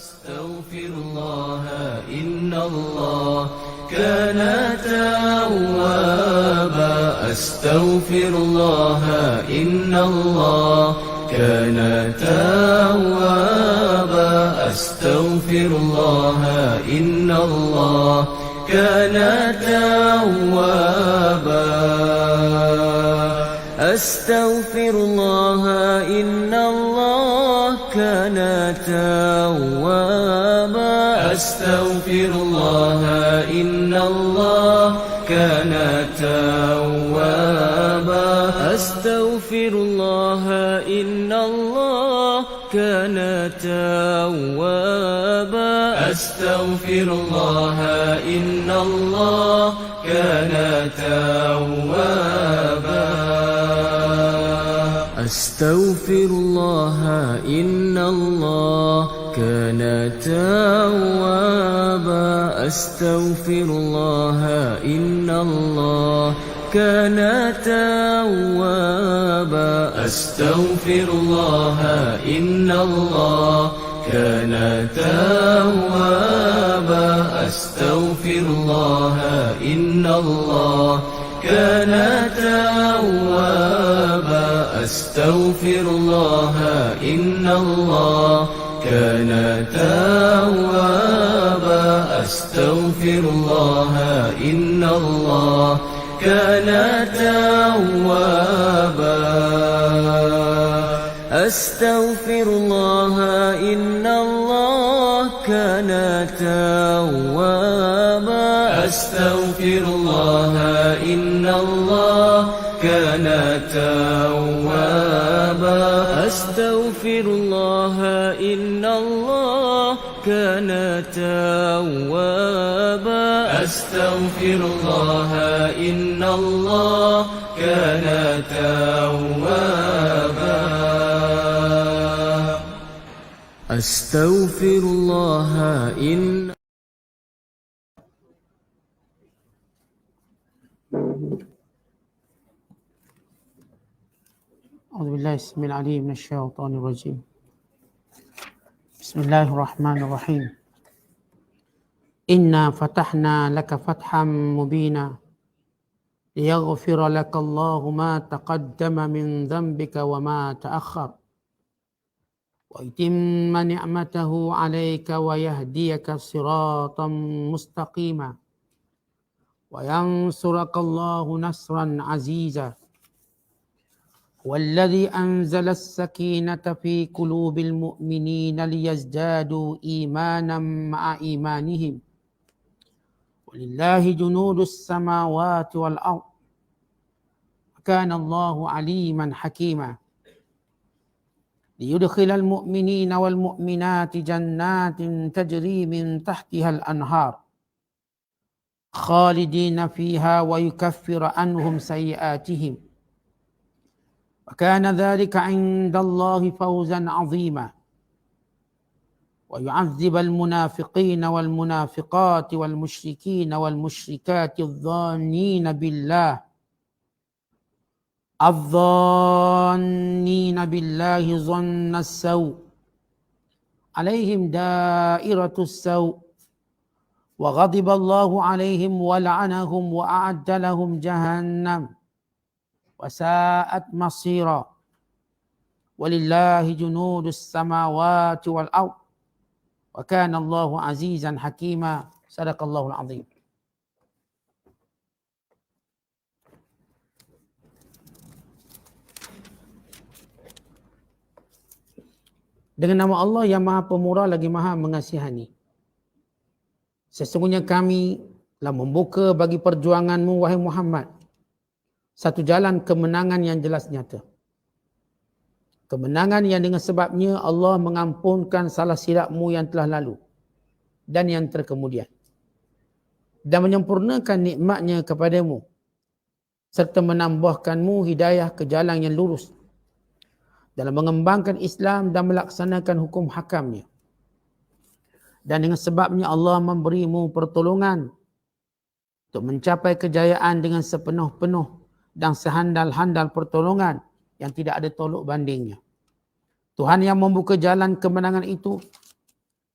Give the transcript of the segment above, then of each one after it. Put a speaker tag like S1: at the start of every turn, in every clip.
S1: أستغفر الله إن الله كان توابا أستغفر الله إن الله كان توابا أستغفر الله إن الله كان توابا أستغفر الله إن الله كان توابا أستغفر الله إن الله كان توابا أستغفر الله إن الله كان توابا أستغفر الله إن الله كان توابا أستغفر الله إن الله كان توابا أستغفر الله إن الله كان توابا أستغفر الله إن الله كان توابا أستغفر الله إن الله كان توابا أستغفر الله إن الله كان توابا أستغفر الله إن الله كان توابا أستغفر الله إن الله كان توابا أستغفر الله إن الله كان توابا أستغفر الله إن الله كان توابا أستغفر الله إن الله كان توابا أستغفر الله إن
S2: أعوذ بالله السميع العليم من الشيطان الرجيم. بسم الله الرحمن الرحيم. إنا فتحنا لك فتحا مبينا ليغفر لك الله ما تقدم من ذنبك وما تأخر ويتم نعمته عليك ويهديك صراطا مستقيما وينصرك الله نصرا عزيزا والذي أنزل السكينة في قلوب المؤمنين ليزدادوا إيمانا مع إيمانهم ولله جنود السماوات والأرض وكان الله عليما حكيما ليدخل المؤمنين والمؤمنات جنات تجري من تحتها الأنهار خالدين فيها ويكفر عنهم سيئاتهم وكان ذلك عند الله فوزا عظيما ويعذب المنافقين والمنافقات والمشركين والمشركات الظانين بالله ظن السوء عليهم دائرة السوء وغضب الله عليهم ولعنهم وأعد لهم جهنم وساءت مصيرا ولله جنود السماوات والأرض وكان الله عزيزا حكيما صدق الله العظيم. Dengan nama Allah yang Maha Pemurah lagi Maha Mengasihani. Sesungguhnya kami telah membuka bagi perjuanganmu wahai Muhammad satu jalan kemenangan yang jelas nyata. Kemenangan yang dengan sebabnya Allah mengampunkan salah silapmu yang telah lalu dan yang terkemudian. Dan menyempurnakan nikmatnya kepadamu serta menambahkanmu hidayah ke jalan yang lurus dalam mengembangkan Islam dan melaksanakan hukum hakamnya. Dan dengan sebabnya Allah memberimu pertolongan untuk mencapai kejayaan dengan sepenuh-penuh dan sehandal-handal pertolongan yang tidak ada tolok bandingnya. Tuhan yang membuka jalan kemenangan itu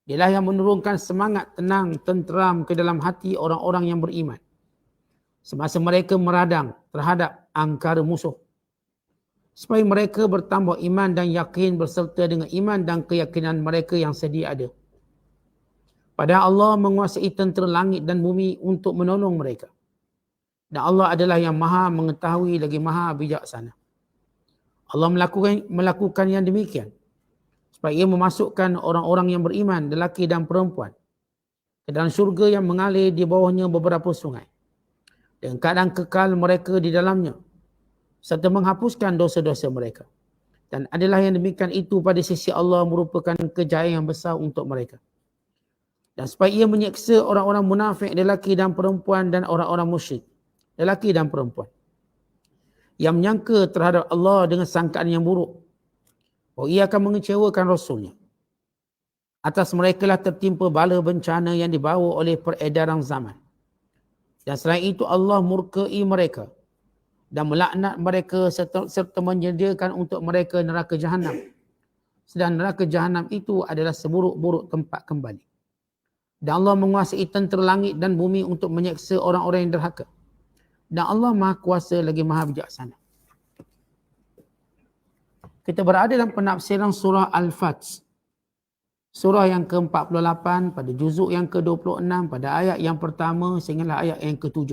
S2: Dialah yang menurunkan semangat tenang, tenteram ke dalam hati orang-orang yang beriman. Semasa mereka meradang terhadap angkara musuh. Supaya mereka bertambah iman dan yakin berserta dengan iman dan keyakinan mereka yang sedia ada. Padahal Allah menguasai tentera langit dan bumi untuk menolong mereka. Dan Allah adalah yang maha mengetahui lagi maha bijaksana. Allah melakukan yang demikian supaya ia memasukkan orang-orang yang beriman, lelaki dan perempuan, ke dalam syurga yang mengalir di bawahnya beberapa sungai. Dan keadaan kekal mereka di dalamnya, serta menghapuskan dosa-dosa mereka. Dan adalah yang demikian itu pada sisi Allah merupakan kejayaan yang besar untuk mereka. Dan supaya ia menyeksa orang-orang munafik, lelaki dan perempuan, dan orang-orang musyrik, lelaki dan perempuan, yang menyangka terhadap Allah dengan sangkaan yang buruk, oh ia akan mengecewakan Rasulnya. Atas mereka lah tertimpa bala bencana yang dibawa oleh peredaran zaman. Dan selain itu Allah murkai mereka dan melaknat mereka serta menyediakan untuk mereka neraka jahanam. Sedang neraka jahanam itu adalah seburuk-buruk tempat kembali. Dan Allah menguasai tentera langit dan bumi untuk menyeksa orang-orang yang derhaka. Dan Allah Maha Kuasa lagi Maha Bijaksana. Kita berada dalam penafsiran surah Al-Fat. Surah yang ke-48 pada juzuk yang ke-26 pada ayat yang pertama sehinggalah ayat yang ke-7.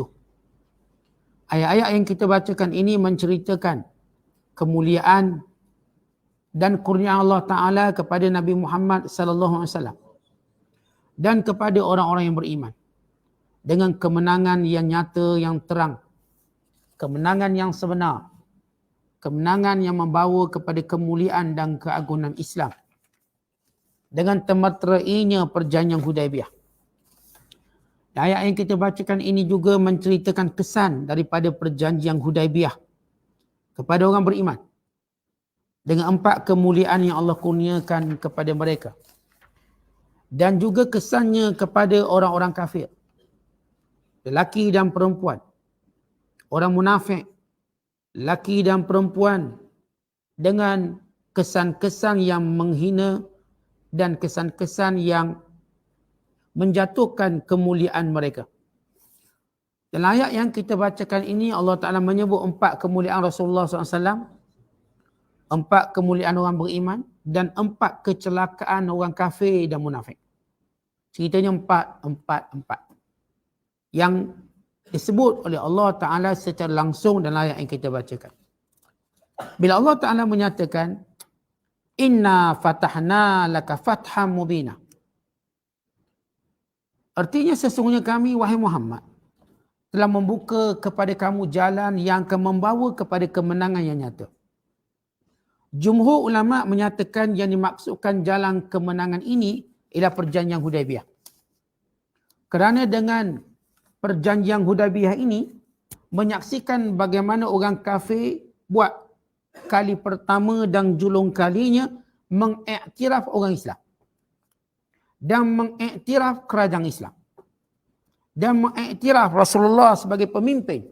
S2: Ayat-ayat yang kita bacakan ini menceritakan kemuliaan dan kurnia Allah Ta'ala kepada Nabi Muhammad sallallahu alaihi wasallam dan kepada orang-orang yang beriman dengan kemenangan yang nyata, yang terang, kemenangan yang sebenar, kemenangan yang membawa kepada kemuliaan dan keagungan Islam dengan temeterainya perjanjian Hudaibiyah. Ayat yang kita bacakan ini juga menceritakan kesan daripada perjanjian Hudaibiyah kepada orang beriman dengan 4 kemuliaan yang Allah kurniakan kepada mereka, dan juga kesannya kepada orang-orang kafir, lelaki dan perempuan, orang munafik, lelaki dan perempuan, dengan kesan-kesan yang menghina dan kesan-kesan yang menjatuhkan kemuliaan mereka. Dalam ayat yang kita bacakan ini Allah Ta'ala menyebut 4 kemuliaan Rasulullah SAW, 4 kemuliaan orang beriman, dan 4 kecelakaan orang kafir dan munafik. Ceritanya 4 yang disebut oleh Allah Ta'ala secara langsung dalam ayat yang kita bacakan. Bila Allah Ta'ala menyatakan, Inna fatahna laka fatham mubina. Artinya sesungguhnya kami, wahai Muhammad, telah membuka kepada kamu jalan yang akan membawa kepada kemenangan yang nyata. Jumhur ulama menyatakan yang dimaksudkan jalan kemenangan ini ialah perjanjian Hudaibiyah. Kerana dengan perjanjian Hudaibiyah ini menyaksikan bagaimana orang kafir buat kali pertama dan julung kalinya mengiktiraf orang Islam dan mengiktiraf kerajaan Islam dan mengiktiraf Rasulullah sebagai pemimpin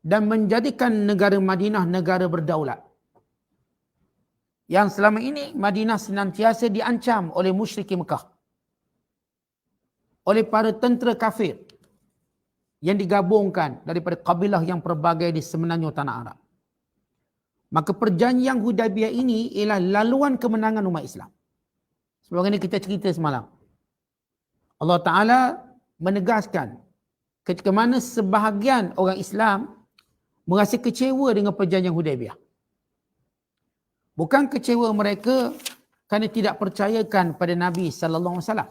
S2: dan menjadikan negara Madinah negara berdaulat. Yang selama ini Madinah senantiasa diancam oleh musyrikin Mekah, oleh para tentera kafir yang digabungkan daripada kabilah yang pelbagai di semenanjung tanah Arab. Maka perjanjian Hudaibiyah ini ialah laluan kemenangan umat Islam. Sebagaimana kita cerita semalam, Allah Ta'ala menegaskan ketika mana sebahagian orang Islam merasa kecewa dengan perjanjian Hudaibiyah. Bukan kecewa mereka kerana tidak percayakan pada Nabi sallallahu alaihi wasallam,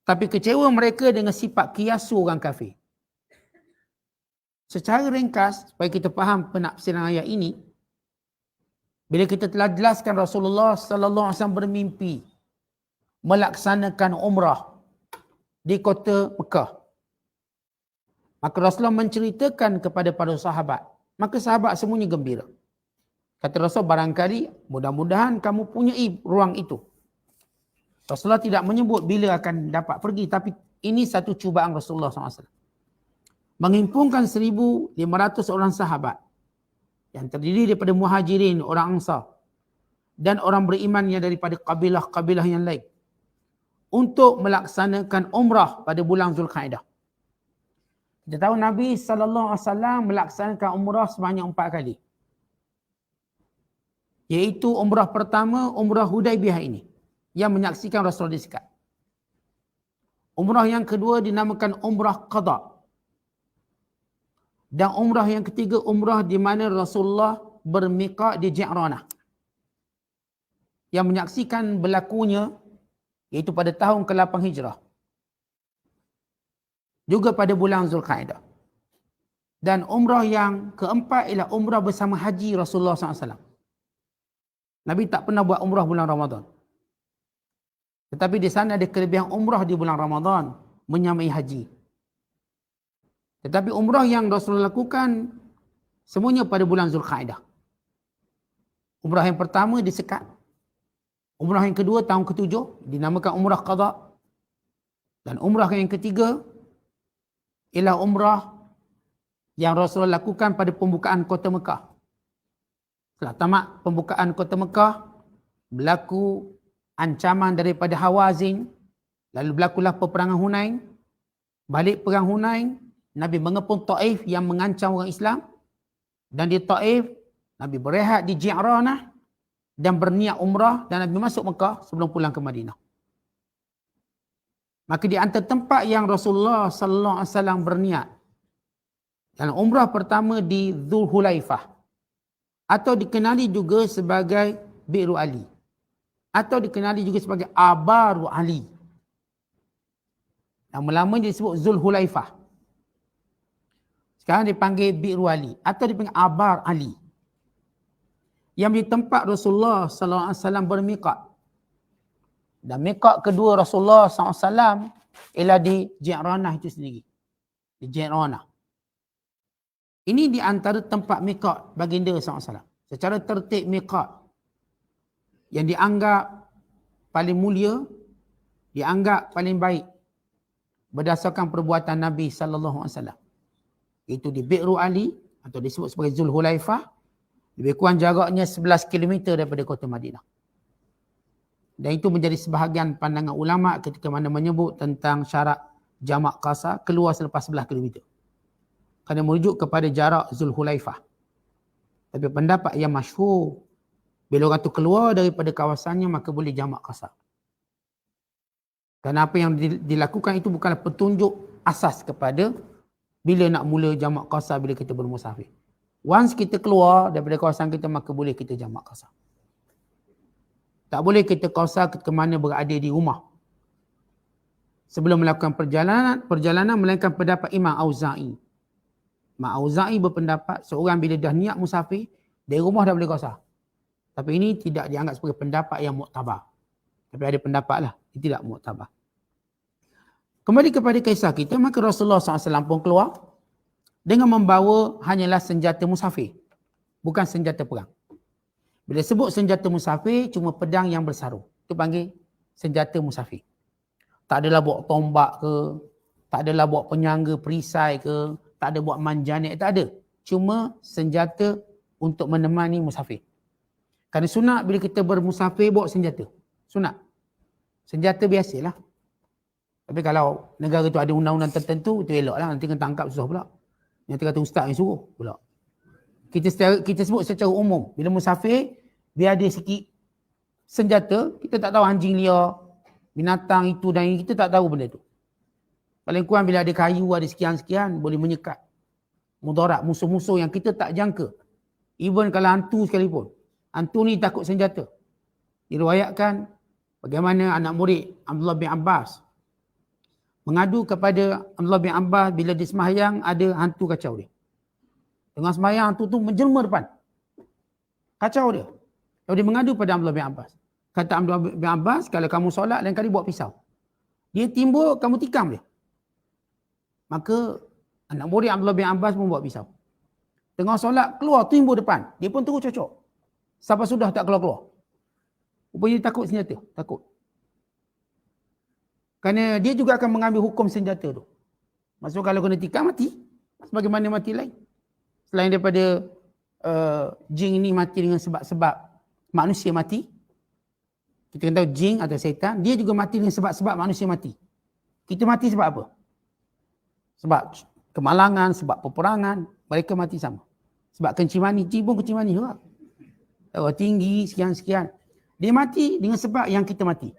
S2: tapi kecewa mereka dengan sifat kiasu orang kafir. Secara ringkas, supaya kita faham penafsiran ayat ini, bila kita telah jelaskan Rasulullah sallallahu alaihi wasallam bermimpi melaksanakan umrah di kota Mekah, maka Rasulullah menceritakan kepada para sahabat, maka sahabat semuanya gembira. Kata Rasul, barangkali mudah-mudahan kamu punyai ruang itu. Rasulullah tidak menyebut bila akan dapat pergi, tapi ini satu cubaan Rasulullah SAW. Menghimpunkan 1,500 orang sahabat yang terdiri daripada muhajirin, orang Ansar, dan orang beriman yang daripada kabilah-kabilah yang lain untuk melaksanakan umrah pada bulan Zulkaidah. Kita tahu Nabi SAW melaksanakan umrah sebanyak 4 kali. Iaitu umrah pertama, umrah Hudaibiyah ini, yang menyaksikan Rasulullah disekat. Umrah yang kedua dinamakan umrah qada. Dan umrah yang ketiga, umrah di mana Rasulullah bermiqat di Ji'ranah, yang menyaksikan berlakunya iaitu pada tahun ke-8 Hijrah. Juga pada bulan Zulkaidah. Dan umrah yang keempat ialah umrah bersama haji Rasulullah SAW. Nabi tak pernah buat umrah bulan Ramadan. Tetapi di sana ada kelebihan umrah di bulan Ramadan menyamai haji. Tetapi umrah yang Rasulullah lakukan semuanya pada bulan Zulkaidah. Umrah yang pertama disekat. Umrah yang kedua tahun ke-7 dinamakan umrah qada. Dan umrah yang ketiga ialah umrah yang Rasulullah lakukan pada pembukaan kota Mekah. Setelah tamat pembukaan kota Mekah, berlaku ancaman daripada Hawazin, lalu berlakulah peperangan Hunain. Balik perang Hunain, Nabi mengepung Taif yang mengancam orang Islam, dan di Taif Nabi berehat di Ji'ranah dan berniat umrah, dan Nabi masuk Mekah sebelum pulang ke Madinah. Maka di antara tempat yang Rasulullah sallallahu alaihi wasallam berniat dalam umrah pertama di Dzulhulaifah, atau dikenali juga sebagai Bi'ru Ali, atau dikenali juga sebagai Abaru Ali. Nama lamanya disebut Dzulhulaifah. Sekarang dipanggil Bi'ru Ali atau dipanggil Abar Ali. Yang menjadi tempat Rasulullah SAW bermiqat. Dan miqat kedua Rasulullah SAW ialah di Ji'ranah itu sendiri. Di Ji'ranah. Ini di antara tempat miqat baginda SAW. Secara tertib miqat yang dianggap paling mulia, dianggap paling baik berdasarkan perbuatan Nabi SAW. Itu di Bi'ru Ali atau disebut sebagai Dzulhulaifah. Lebih kurang jaraknya 11 km daripada kota Madinah. Dan itu menjadi sebahagian pandangan ulama ketika mana menyebut tentang syarat jamak qasar keluar selepas 11 km. Kerana merujuk kepada jarak Dzulhulaifah. Tapi pendapat yang masyhur, bila orang tu keluar daripada kawasannya maka boleh jamak qasar. Kerana apa yang dilakukan itu bukanlah petunjuk asas kepada bila nak mula jamak qasar bila kita bermusafir. Once kita keluar daripada kawasan kita maka boleh kita jamak qasar. Tak boleh kita qasar ke mana berada di rumah. Sebelum melakukan perjalanan melainkan pendapat Imam Auza'i. Imam Auza'i berpendapat seorang bila dah niat musafir dari rumah dah boleh qasar. Tapi ini tidak dianggap sebagai pendapat yang muktabar. Tapi ada pendapat lah, ini tidak muktabar. Kembali kepada kisah kita, maka Rasulullah SAW pun keluar dengan membawa hanyalah senjata musafir. Bukan senjata perang. Bila sebut senjata musafir, cuma pedang yang bersarung. Itu panggil senjata musafir. Tak adalah bawa tombak ke, tak adalah bawa penyangga perisai ke, tak ada bawa manjanik, tak ada. Cuma senjata untuk menemani musafir. Kerana sunat bila kita bermusafir bawa senjata. Sunat. Senjata biasalah. Tapi kalau negara tu ada undang-undang tertentu, itu eloklah. Nanti kena tangkap susah pula. Nanti kata ustaz yang suruh pula. Kita sebut secara umum. Bila musafir, biar ada sikit senjata. Kita tak tahu anjing liar, binatang itu dan ini. Kita tak tahu benda tu. Paling kurang bila ada kayu, ada sekian-sekian, boleh menyekat mudarat musuh-musuh yang kita tak jangka. Even kalau hantu sekalipun. Hantu ni takut senjata. Diriwayatkan bagaimana anak murid Abdullah bin Abbas mengadu kepada Abdullah bin Abbas bila dia sembahyang ada hantu kacau dia. Tengah sembahyang hantu tu menjelma depan. Kacau dia. Lalu dia mengadu pada Abdullah bin Abbas. Kata Abdullah bin Abbas, kalau kamu solat lain kali bawa pisau. Dia timbul, kamu tikam dia. Maka anak murid Abdullah bin Abbas pun bawa pisau. Tengah solat keluar timbul depan. Dia pun terus cocok. Sampai sudah tak keluar-keluar. Rupanya dia takut senjata. Takut. Kerana dia juga akan mengambil hukum senjata tu. Maksudnya kalau kena tikam, mati. Sebagaimana mati lain. Selain daripada jin ini mati dengan sebab-sebab manusia mati. Kita kena tahu jin atau syaitan, dia juga mati dengan sebab-sebab manusia mati. Kita mati sebab apa? Sebab kemalangan, sebab peperangan, mereka mati sama. Sebab kencimani, jin pun kencimani juga. Darah tinggi, sekian-sekian. Dia mati dengan sebab yang kita mati.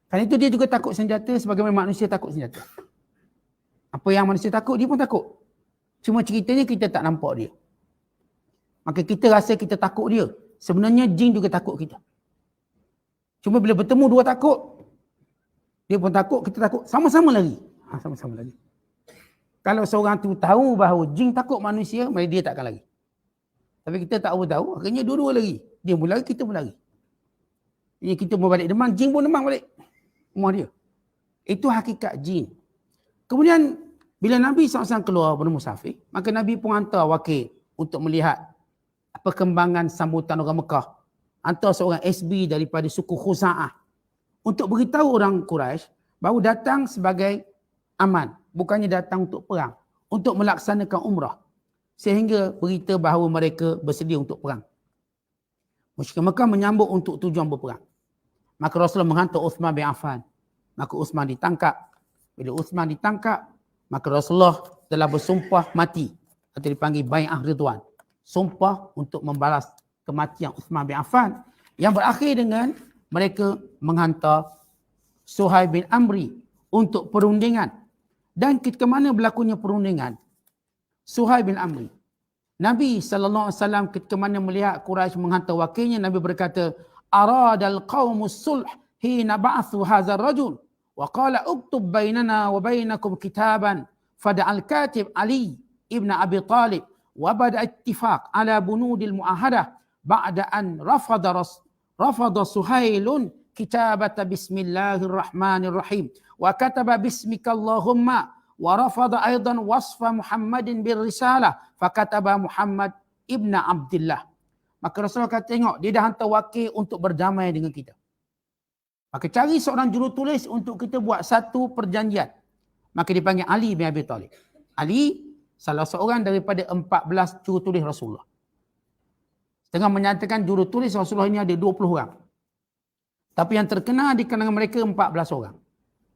S2: Kerana itu dia juga takut senjata sebagaimana manusia takut senjata. Apa yang manusia takut, dia pun takut. Cuma ceritanya kita tak nampak dia. Maka kita rasa kita takut dia. Sebenarnya jin juga takut kita. Cuma bila bertemu dua takut, dia pun takut, kita takut, sama-sama lari. Sama-sama lari. Kalau seorang tu tahu bahawa jin takut manusia, maka dia takkan lari. Tapi kita tak tahu, akhirnya dua-dua lari. Dia pun lari, kita pun lari. Jadi kita pun balik demam, jin pun demam balik rumah dia. Itu hakikat jin. Kemudian bila Nabi SAW keluar bermusafir, maka Nabi pun hantar wakil untuk melihat perkembangan sambutan orang Mekah. Hantar seorang SB daripada suku Khuza'ah untuk beritahu orang Quraisy bahawa datang sebagai aman, bukannya datang untuk perang, untuk melaksanakan umrah, sehingga berita bahawa mereka bersedia untuk perang. Musyrikin Mekah menyambut untuk tujuan berperang. Maka Rasulullah menghantar Uthman bin Affan. Maka Uthman ditangkap. Bila Uthman ditangkap, maka Rasulullah telah bersumpah mati atau dipanggil Bai'ah Ridwan. Sumpah untuk membalas kematian Uthman bin Affan yang berakhir dengan mereka menghantar Suhaib bin Amri untuk perundingan. Dan ketika mana berlakunya perundingan? Suhaib bin Amri. Nabi SAW ketika mana melihat Quraisy menghantar wakilnya, Nabi berkata, aradal qawmus sulh hina ba'athu hazar rajul wa qala uktub bainana wa bainakum kitaban fada'al katib Ali ibn Abi Talib wa bada ittifaq ala bunudil mu'ahadah ba'da an rafada Suhailun kitabata bismillahirrahmanirrahim wa kataba bismikallahumma wa rafada aidan wasfa Muhammadin birrisalah fakataba Muhammad ibn Abdullah. Maka Rasulullah kata, tengok, dia dah hantar wakil untuk berdamai dengan kita. Maka cari seorang jurutulis untuk kita buat satu perjanjian. Maka dipanggil Ali bin Abi Talib. Ali salah seorang daripada 14 jurutulis Rasulullah. Setengah menyatakan jurutulis Rasulullah ini ada 20 orang. Tapi yang terkenal di kalangan mereka 14 orang.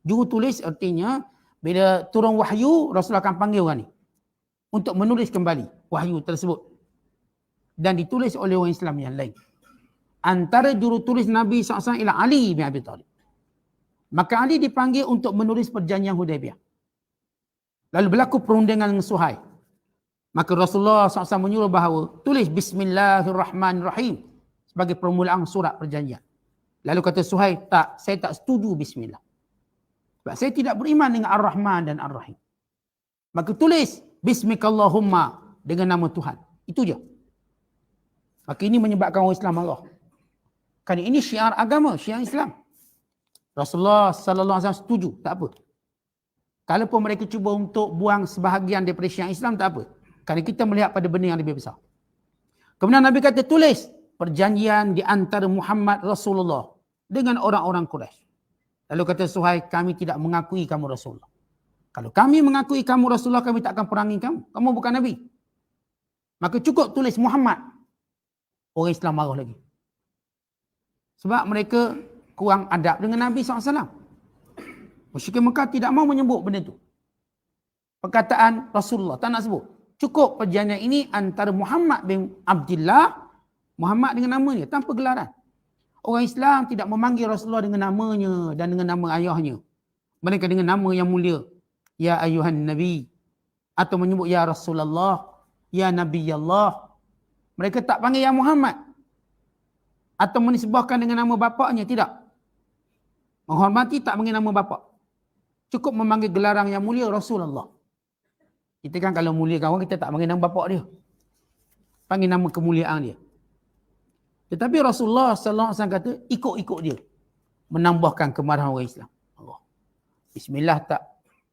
S2: Jurutulis artinya bila turun wahyu, Rasulullah akan panggil orang ni untuk menulis kembali wahyu tersebut. Dan ditulis oleh orang Islam yang lain. Antara jurutulis Nabi SAW ialah Ali bin Abi Talib. Maka Ali dipanggil untuk menulis perjanjian Hudaibiyah. Lalu berlaku perundingan dengan Suhaib. Maka Rasulullah SAW menyuruh bahawa tulis Bismillahirrahmanirrahim sebagai permulaan surat perjanjian. Lalu kata Suhaib, tak, saya tak setuju Bismillah. Sebab saya tidak beriman dengan Ar-Rahman dan Ar-Rahim. Maka tulis Bismikallahumma dengan nama Tuhan. Itu je. Maka ini menyebabkan orang Islam marah. Kerana ini syiar agama, syiar Islam. Rasulullah SAW setuju, tak apa. Kalaupun mereka cuba untuk buang sebahagian daripada syiar Islam, tak apa. Kerana kita melihat pada benda yang lebih besar. Kemudian Nabi kata, tulis perjanjian di antara Muhammad Rasulullah dengan orang-orang Quraisy. Lalu kata Suhaib, kami tidak mengakui kamu Rasulullah. Kalau kami mengakui kamu Rasulullah, kami tak akan perangi kamu. Kamu bukan Nabi. Maka cukup tulis Muhammad. Orang Islam marah lagi. Sebab mereka kurang adab dengan Nabi SAW. Musyrikin Mekah tidak mau menyebut benda itu. Perkataan Rasulullah, tak nak sebut. Cukup perjanjian ini antara Muhammad bin Abdullah, Muhammad dengan namanya, tanpa gelaran. Orang Islam tidak memanggil Rasulullah dengan namanya dan dengan nama ayahnya. Mereka dengan nama yang mulia. Ya ayuhan Nabi. Atau menyebut Ya Rasulullah, Ya Nabi Allah. Mereka tak panggil Ya Muhammad. Atau menisbahkan dengan nama bapaknya, tidak. Menghormati tak panggil nama bapak. Cukup memanggil gelaran yang mulia Rasulullah. Kita kan kalau muliakan orang, kita tak panggil nama bapak dia. Panggil nama kemuliaan dia. Tetapi Rasulullah SAW kata, ikut-ikut dia. Menambahkan kemarahan orang Islam. Allah. Bismillah tak.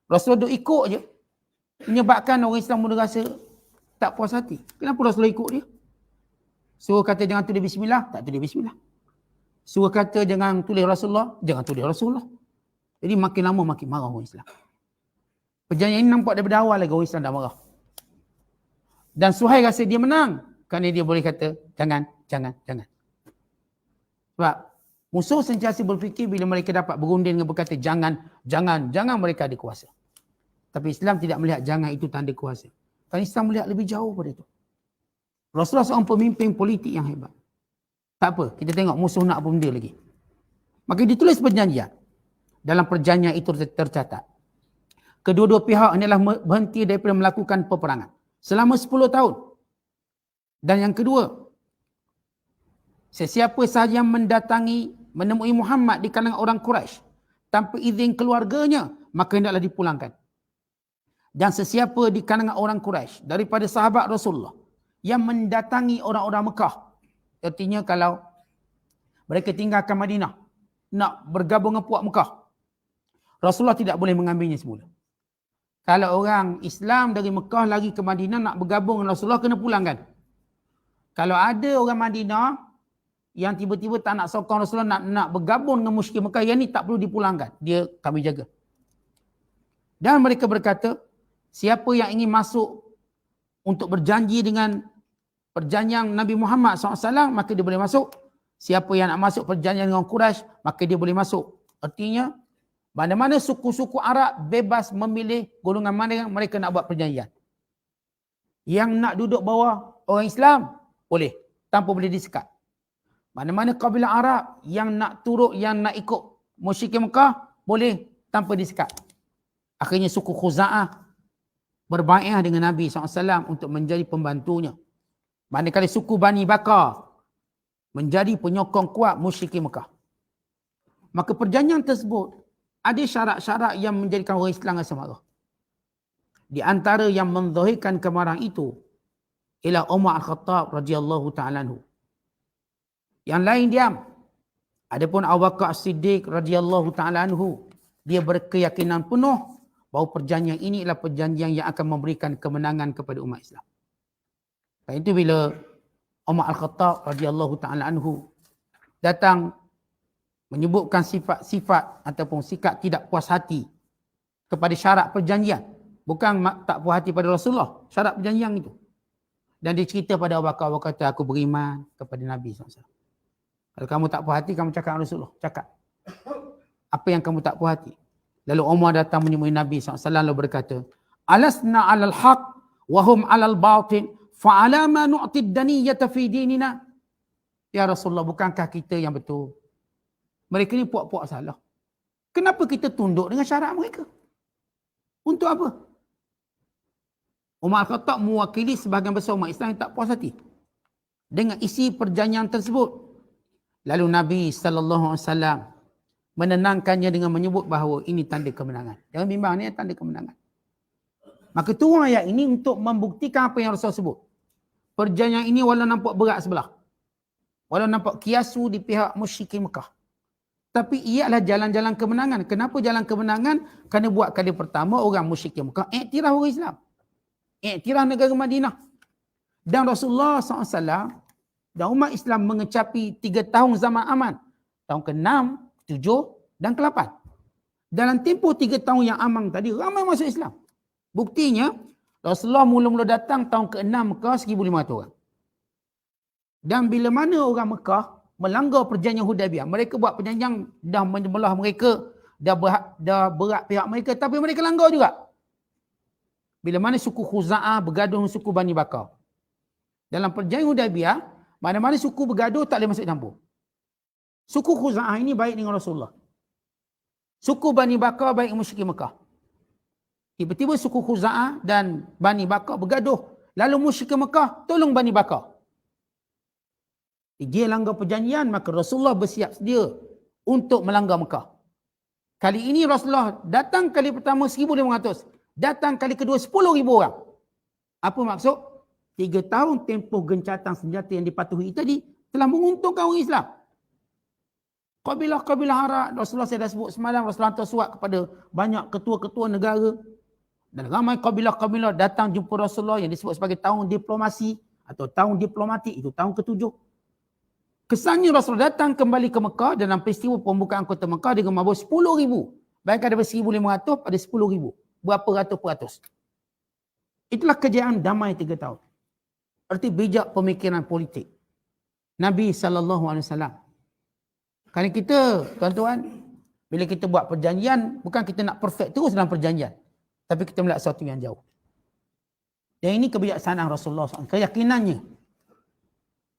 S2: Rasulullah duk ikut je. Menyebabkan orang Islam mula rasa tak puas hati. Kenapa Rasulullah ikut dia? Suruh kata jangan tulis Bismillah, tak tulis Bismillah. Suruh kata jangan tulis Rasulullah, jangan tulis Rasulullah. Jadi makin lama makin marah orang Islam. Perjanjian ini nampak daripada awal lagi orang Islam dah marah. Dan Suhaib rasa dia menang. Kerana dia boleh kata jangan. Sebab musuh sentiasa berfikir bila mereka dapat berunding dengan berkata jangan mereka ada kuasa. Tapi Islam tidak melihat jangan itu tanda kuasa. Kan Islam melihat lebih jauh pada itu. Rasulullah seorang pemimpin politik yang hebat. Tak apa, kita tengok musuh nak apa benda lagi. Maka ditulis perjanjian. Dalam perjanjian itu tercatat. Kedua-dua pihak adalah berhenti daripada melakukan peperangan selama 10 tahun. Dan yang kedua, sesiapa sahaja yang menemui Muhammad di kalangan orang Quraisy tanpa izin keluarganya, maka hendaklah dipulangkan. Dan sesiapa di kalangan orang Quraisy daripada sahabat Rasulullah yang mendatangi orang-orang Mekah, artinya kalau mereka tinggalkan Madinah nak bergabung dengan puak Mekah, Rasulullah tidak boleh mengambilnya semula. Kalau orang Islam dari Mekah lagi ke Madinah nak bergabung dengan Rasulullah, kena pulangkan. Kalau ada orang Madinah yang tiba-tiba tak nak sokong Rasulullah nak bergabung dengan musyrik Mekah, yang ni tak perlu dipulangkan. Dia kami jaga. Dan mereka berkata, siapa yang ingin masuk untuk berjanji dengan perjanjian Nabi Muhammad SAW, maka dia boleh masuk. Siapa yang nak masuk perjanjian dengan Quraisy, maka dia boleh masuk. Artinya, mana-mana suku-suku Arab bebas memilih golongan mana yang mereka nak buat perjanjian. Yang nak duduk bawah orang Islam, boleh. Tanpa boleh disekat. Mana-mana kabilah Arab yang nak turut, yang nak ikut musyrik Mekah, boleh tanpa disekat. Akhirnya suku Khuza'ah berbai'ah dengan Nabi SAW untuk menjadi pembantunya. Manakala suku Bani Bakar menjadi penyokong kuat musyrik Mekah. Maka perjanjian tersebut ada syarat-syarat yang menjadikan orang Islam rasa marah. Di antara yang menzahirkan kemarahan itu ialah Umar Al-Khattab radhiyallahu ta'ala anhu. Yang lain diam. Adapun Abu Bakar As-Siddiq radhiyallahu ta'ala anhu, dia berkeyakinan penuh bahawa perjanjian ini adalah perjanjian yang akan memberikan kemenangan kepada umat Islam. Dan itu bila Umar Al-Khattab radhiyallahu ta'ala anhu datang menyebutkan sifat-sifat ataupun sikap tidak puas hati kepada syarat perjanjian. Bukan tak puas hati pada Rasulullah, syarat perjanjian itu. Dan dia cerita pada Abu Bakar, Abu Bakar kata, aku beriman kepada Nabi SAW. Kalau kamu tak puas hati, kamu cakap dengan Rasulullah. Cakap. Apa yang kamu tak puas hati? Lalu Umar datang menemui Nabi SAW lalu berkata, alasna alal haq wahum alal batin fa'alama nu'tid daniyata fi dinina. Ya Rasulullah, bukankah kita yang betul? Mereka ni puak-puak salah. Kenapa kita tunduk dengan syarat mereka? Untuk apa? Umar Khattab mewakili sebahagian besar umat Islam yang tak puas hati dengan isi perjanjian tersebut. Lalu Nabi SAW menenangkannya dengan menyebut bahawa ini tanda kemenangan. Jangan bimbang, ni tanda kemenangan. Maka turun ayat ini untuk membuktikan apa yang Rasul sebut. Perjanjian ini walau nampak berat sebelah, walau nampak kiasu di pihak musyrikin Mekah, tapi ia adalah jalan-jalan kemenangan. Kenapa jalan kemenangan? Kerana buat kali pertama orang musyrikin Mekah iktiraf orang Islam, iktiraf negara Madinah. Dan Rasulullah SAW dan umat Islam mengecapi 3 tahun zaman aman. Tahun ke-6, 7 dan ke-8. Dalam tempoh 3 tahun yang aman tadi, ramai masuk Islam. Buktinya, Rasulullah mula-mula datang tahun ke-6 Mekah 1,500 orang. Dan bila mana orang Mekah melanggar perjanjian Hudaibiyah, mereka buat perjanjian dah menyebelah mereka, dah berat pihak mereka, tapi mereka langgar juga. Bila mana suku Khuza'ah bergaduh dengan suku Bani Bakar. Dalam perjanjian Hudaibiyah, mana-mana suku bergaduh tak boleh masuk campur. Suku Khuza'ah ini baik dengan Rasulullah. Suku Bani Bakar baik dengan musyrik Mekah. Tiba-tiba suku Khuza'ah dan Bani Bakar bergaduh. Lalu musyrik Mekah tolong Bani Bakar. Dia langgar perjanjian, maka Rasulullah bersiap sedia untuk melanggar Mekah. Kali ini Rasulullah datang kali pertama 1,500. Datang kali kedua 10,000 orang. Apa maksud? 3 tahun tempoh gencatan senjata yang dipatuhi tadi telah menguntungkan orang Islam. Kabilah-kabilah Arab, Rasulullah saya dah sebut semalam, Rasulullah hantar surat kepada banyak ketua-ketua negara. Dan ramai kabilah-kabilah datang jumpa Rasulullah yang disebut sebagai tahun diplomasi atau tahun diplomatik, itu tahun ke-7. Kesannya Rasulullah datang kembali ke Mekah dalam peristiwa pembukaan kota Mekah dengan membawa 10,000. Bayangkan daripada 1,500 pada 10,000. Berapa ratus-peratus. Itulah kejayaan damai 3 tahun. Arti bijak pemikiran politik Nabi SAW. Kerana kita, tuan-tuan, bila kita buat perjanjian, bukan kita nak perfect terus dalam perjanjian. Tapi kita melihat sesuatu yang jauh. Dan ini kebijaksanaan Rasulullah SAW, keyakinannya.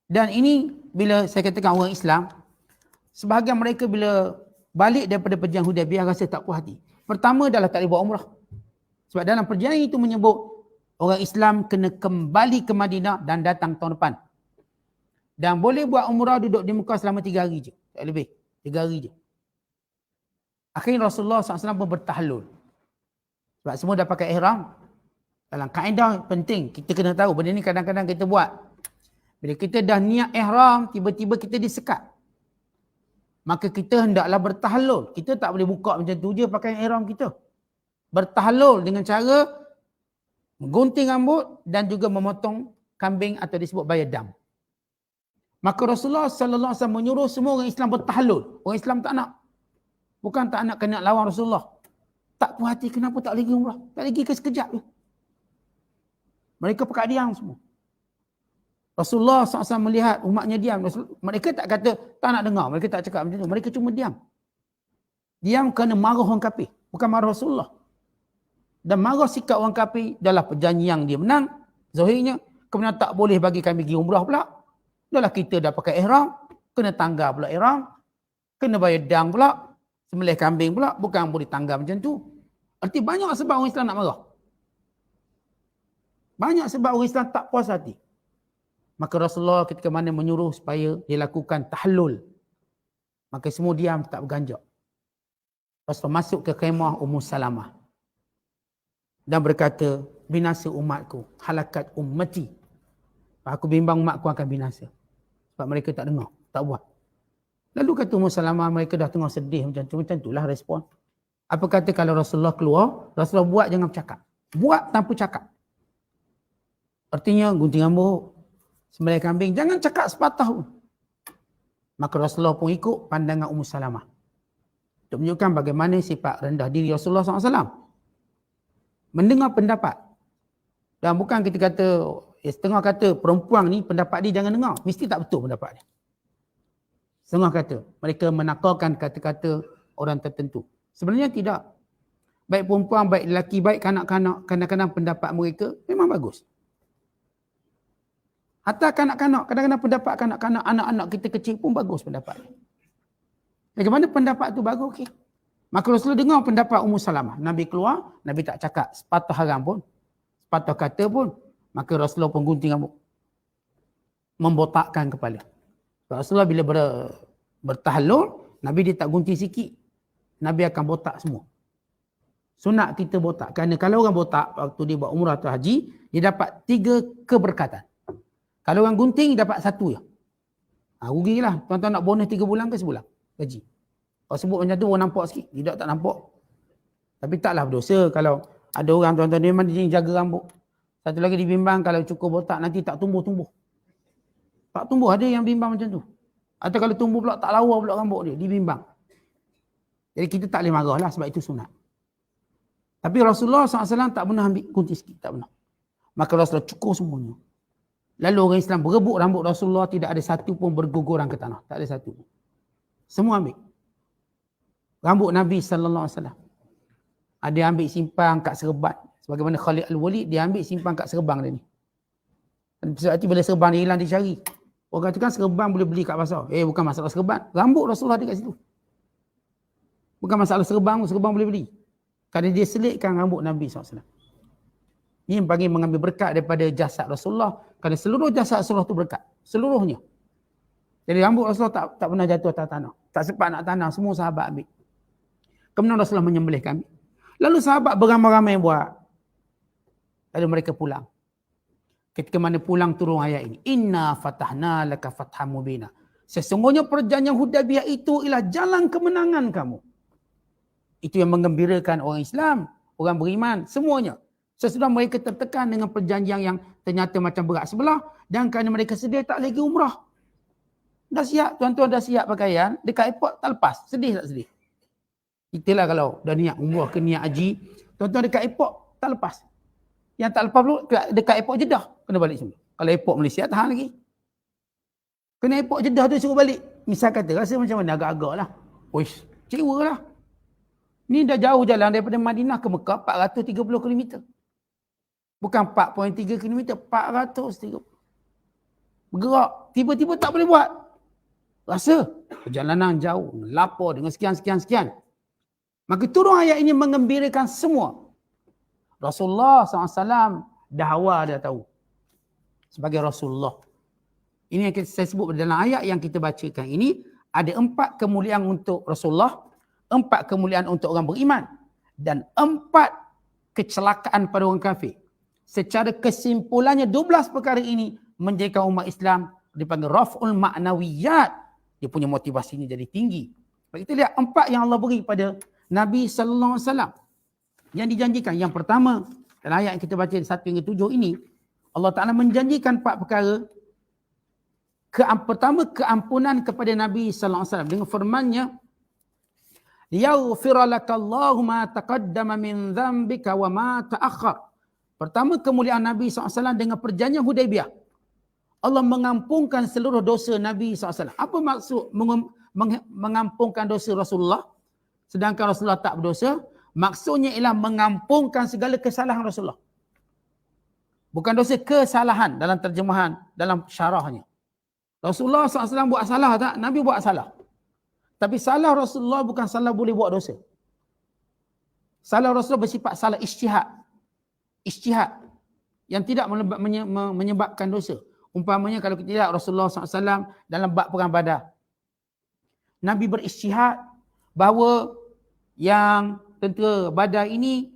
S2: Dan ini bila saya katakan orang Islam, sebahagian mereka bila balik daripada perjanjian Hudaibiyah rasa tak puas hati. Pertama adalah tak boleh buat umrah. Sebab dalam perjanjian itu menyebut orang Islam kena kembali ke Madinah dan datang tahun depan. Dan boleh buat umrah duduk di Mekah selama 3 hari je. Tak lebih. 3 hari je. Akhirnya Rasulullah SAW pun bertahlul. Sebab semua dah pakai ihram. Dalam kaedah penting, kita kena tahu. Benda ni kadang-kadang kita buat. Bila kita dah niat ihram, tiba-tiba kita disekat. Maka kita hendaklah bertahlul. Kita tak boleh buka macam tu je pakai ihram kita. Bertahlul dengan cara menggunting rambut dan juga memotong kambing atau disebut bayadam. Maka Rasulullah sallallahu alaihi wasallam menyuruh semua orang Islam bertahlul. Orang Islam tak nak. Bukan tak nak kena lawan Rasulullah. Tak puas hati kenapa tak lagi umrah? Tak lagi ke sekejap je. Mereka pekat diam semua. Rasulullah SAW melihat umatnya diam. Mereka tak kata tak nak dengar. Mereka tak cakap macam tu. Mereka cuma diam. Diam kerana marah orang kafir. Bukan marah Rasulullah. Dan marah sikap orang kafir adalah perjanjian dia menang. Zahirnya. Kemudian tak boleh bagi kami pergi umrah pula. Dahlah kita dah pakai ihram. Kena tanggal pula ihram. Kena bayar dang pula. Sembelih kambing pula. Bukan boleh tanggal macam tu. Arti banyak sebab orang Islam nak marah. Banyak sebab orang Islam tak puas hati. Maka Rasulullah ketika mana menyuruh supaya dilakukan tahlul. Maka semua diam tak berganjak. Rasulullah masuk ke khemah Ummu Salamah. Dan berkata, binasa umatku, halakat ummati. Aku bimbang umatku akan binasa. Sebab mereka tak dengar, tak buat. Lalu kata Ummu Salamah, mereka dah tengah sedih macam tu. Macam itulah respon. Apa kata kalau Rasulullah keluar, Rasulullah buat jangan bercakap. Buat tanpa cakap. Artinya gunting rambut, sembelih kambing, jangan cakap sepatah pun. Maka Rasulullah pun ikut pandangan Ummu Salamah. Untuk menunjukkan bagaimana sifat rendah diri Rasulullah SAW. Mendengar pendapat. Dan bukan kita kata, setengah kata perempuan ni pendapat dia jangan dengar. Mesti tak betul pendapat dia. Setengah kata, mereka menakalkan kata-kata orang tertentu. Sebenarnya tidak. Baik perempuan, baik lelaki, baik kanak-kanak, kadang-kadang pendapat mereka memang bagus. Hatta kanak-kanak, kadang-kadang pendapat kanak-kanak, anak-anak kita kecil pun bagus pendapat. Bagaimana pendapat tu bagus, okey. Maka Rasulullah dengar pendapat Ummu Salamah. Nabi keluar, Nabi tak cakap sepatah haram pun, sepatah kata pun. Maka Rasulullah pun gunting rambut. Membotakkan kepala. Rasulullah bila bertahlul, Nabi dia tak gunting sikit. Nabi akan botak semua. Sunat kita botak. Kerana kalau orang botak, waktu dia buat umrah atau haji, dia dapat 3 keberkatan. Kalau orang gunting dapat 1 je. Rugilah. Tuan-tuan nak bonus 3 bulan ke sebulan gaji. Kalau sebut macam tu orang nampak sikit. Tidak tak nampak. Tapi taklah berdosa kalau ada orang tuan-tuan dia memang dia jaga rambut. Satu lagi dibimbang kalau cukur botak nanti tak tumbuh-tumbuh. Tak tumbuh, ada yang bimbang macam tu. Atau kalau tumbuh pula tak lawa pula rambut dia, dibimbang. Jadi kita tak boleh marah lah sebab itu sunat. Tapi Rasulullah SAW tak pernah ambil gunting sikit, tak pernah. Maka Rasulullah cukur semuanya. Lalu orang Islam berebut rambut Rasulullah, tidak ada satu pun berguguran ke tanah. Tak ada satu pun. Semua ambil. Rambut Nabi SAW. Ada yang ambil simpan kat serban. Sebagaimana Khalid Al-Walid, dia ambil simpan kat serban dia ni. Sebab itu bila serban dia hilang, dia cari. Orang kata kan serban boleh beli kat pasar. Bukan masalah serban. Rambut Rasulullah ada kat situ. Bukan masalah serban boleh beli. Kerana dia selitkan rambut Nabi SAW. Ini yang panggil mengambil berkat daripada jasad Rasulullah. Kerana seluruh jasad Rasulullah itu berkat. Seluruhnya. Jadi rambut Rasulullah tak pernah jatuh atas tanah. Tak sempat nak tanah. Semua sahabat ambil. Kemudian Rasulullah menyembelih kami. Lalu sahabat beramai-ramai buat. Lalu mereka pulang. Ketika mana pulang turun ayat ini. Inna fatahna laka fatham mubina. Sesungguhnya perjanjian Hudaibiyah itu ialah jalan kemenangan kamu. Itu yang menggembirakan orang Islam, orang beriman, semuanya. Sesudah mereka tertekan dengan perjanjian yang ternyata macam berat sebelah. Dan kerana mereka sedih tak lagi umrah. Dah siap, tuan-tuan dah siap pakaian. Dekat airport tak lepas. Sedih tak sedih? Itulah kalau dah niat umrah ke niat haji. Tuan-tuan dekat airport tak lepas. Yang tak lepas dulu dekat airport Jeddah. Kena balik semua. Kalau airport Malaysia tahan lagi. Kena airport Jeddah tu suruh balik. misal kata rasa macam mana, agak-agak lah. Uish, kecewa lah. Ni dah jauh jalan daripada Madinah ke Mekah 430 km. Bukan 4.3 km, 430. Bergerak, tiba-tiba tak boleh buat. Rasa perjalanan jauh, lapar dengan sekian. Maka turun ayat ini mengembirakan semua. Rasulullah SAW dah awal dah tahu. Sebagai Rasulullah. Ini yang saya sebut dalam ayat yang kita bacakan ini. Ada 4 kemuliaan untuk Rasulullah. 4 kemuliaan untuk orang beriman. Dan 4 kecelakaan pada orang kafir. Secara kesimpulannya 12 perkara ini menjadikan umat Islam dipanggil raf'ul ma'nawiyat. Dia punya motivasinya jadi tinggi. Kita lihat 4 yang Allah beri pada Nabi SAW. Yang dijanjikan. Yang pertama, dalam ayat yang kita baca 1 hingga 7 ini, Allah Ta'ala menjanjikan 4 perkara. Pertama, keampunan kepada Nabi SAW. Dengan firmannya, liyaghfira lakallahu ma taqaddama min dhanbika wa ma ta'akhkhar. Pertama, kemuliaan Nabi SAW dengan perjanjian Hudaibiyah. Allah mengampunkan seluruh dosa Nabi SAW. Apa maksud mengampunkan dosa Rasulullah? Sedangkan Rasulullah tak berdosa. Maksudnya ialah mengampunkan segala kesalahan Rasulullah. Bukan dosa, kesalahan dalam terjemahan, dalam syarahnya. Rasulullah SAW buat salah tak? Nabi buat salah. Tapi salah Rasulullah bukan salah boleh buat dosa. Salah Rasulullah bersifat salah ijtihad. Ijtihad. Yang tidak menyebabkan dosa. Umpamanya kalau kita lihat Rasulullah SAW dalam bab perang Badar. Nabi berijtihad bahawa yang tentera Badar ini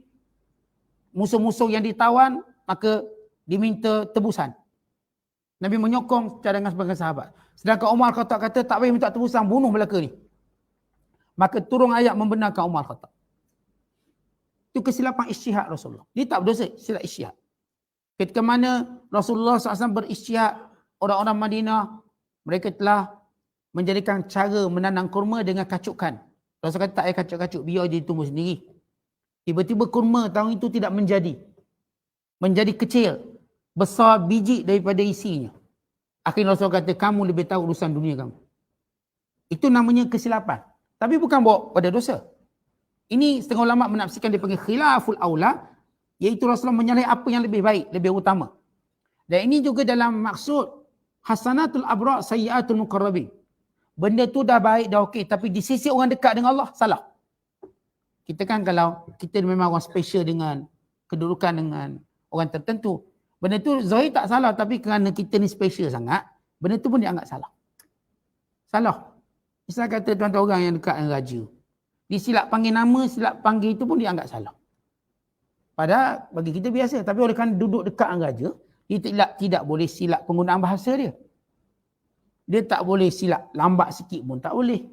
S2: musuh-musuh yang ditawan, maka diminta tebusan. Nabi menyokong cadangan sebagai sahabat. Sedangkan Umar kata tak payah minta tebusan, bunuh Melaka ni. Maka turun ayat membenarkan Umar Khattab. Itu kesilapan ijtihad Rasulullah. Dia tak berdosa, silap ijtihad. Ketika mana Rasulullah SAW berijtihad, orang-orang Madinah, mereka telah menjadikan cara menanam kurma dengan kacukan. Rasul kata tak payah kacuk-kacuk, biar dia tumbuh sendiri. Tiba-tiba kurma tahun itu tidak menjadi. Menjadi kecil. Besar biji daripada isinya. Akhirnya Rasul kata, kamu lebih tahu urusan dunia kamu. Itu namanya kesilapan. Tapi bukan bawa pada dosa. Ini setengah ulama menafsirkan dia panggil khilaful aula, iaitu Rasulullah menyalahi apa yang lebih baik, lebih utama. Dan ini juga dalam maksud hasanatul abrar sayyiatul muqarrabin. Benda tu dah baik, dah okey, tapi di sisi orang dekat dengan Allah, salah. Kita kan kalau kita memang orang special dengan kedudukan dengan orang tertentu, benda tu zahir tak salah, tapi kerana kita ni special sangat, benda tu pun dianggap salah. Salah. Misal kata tuan-tuan orang yang dekat dengan raja. Dia silap panggil nama, silap panggil itu pun dianggap salah. Padahal bagi kita biasa. Tapi oleh kerana duduk dekat dengan raja, dia tidak boleh silap penggunaan bahasa dia. Dia tak boleh silap lambat sikit pun tak boleh.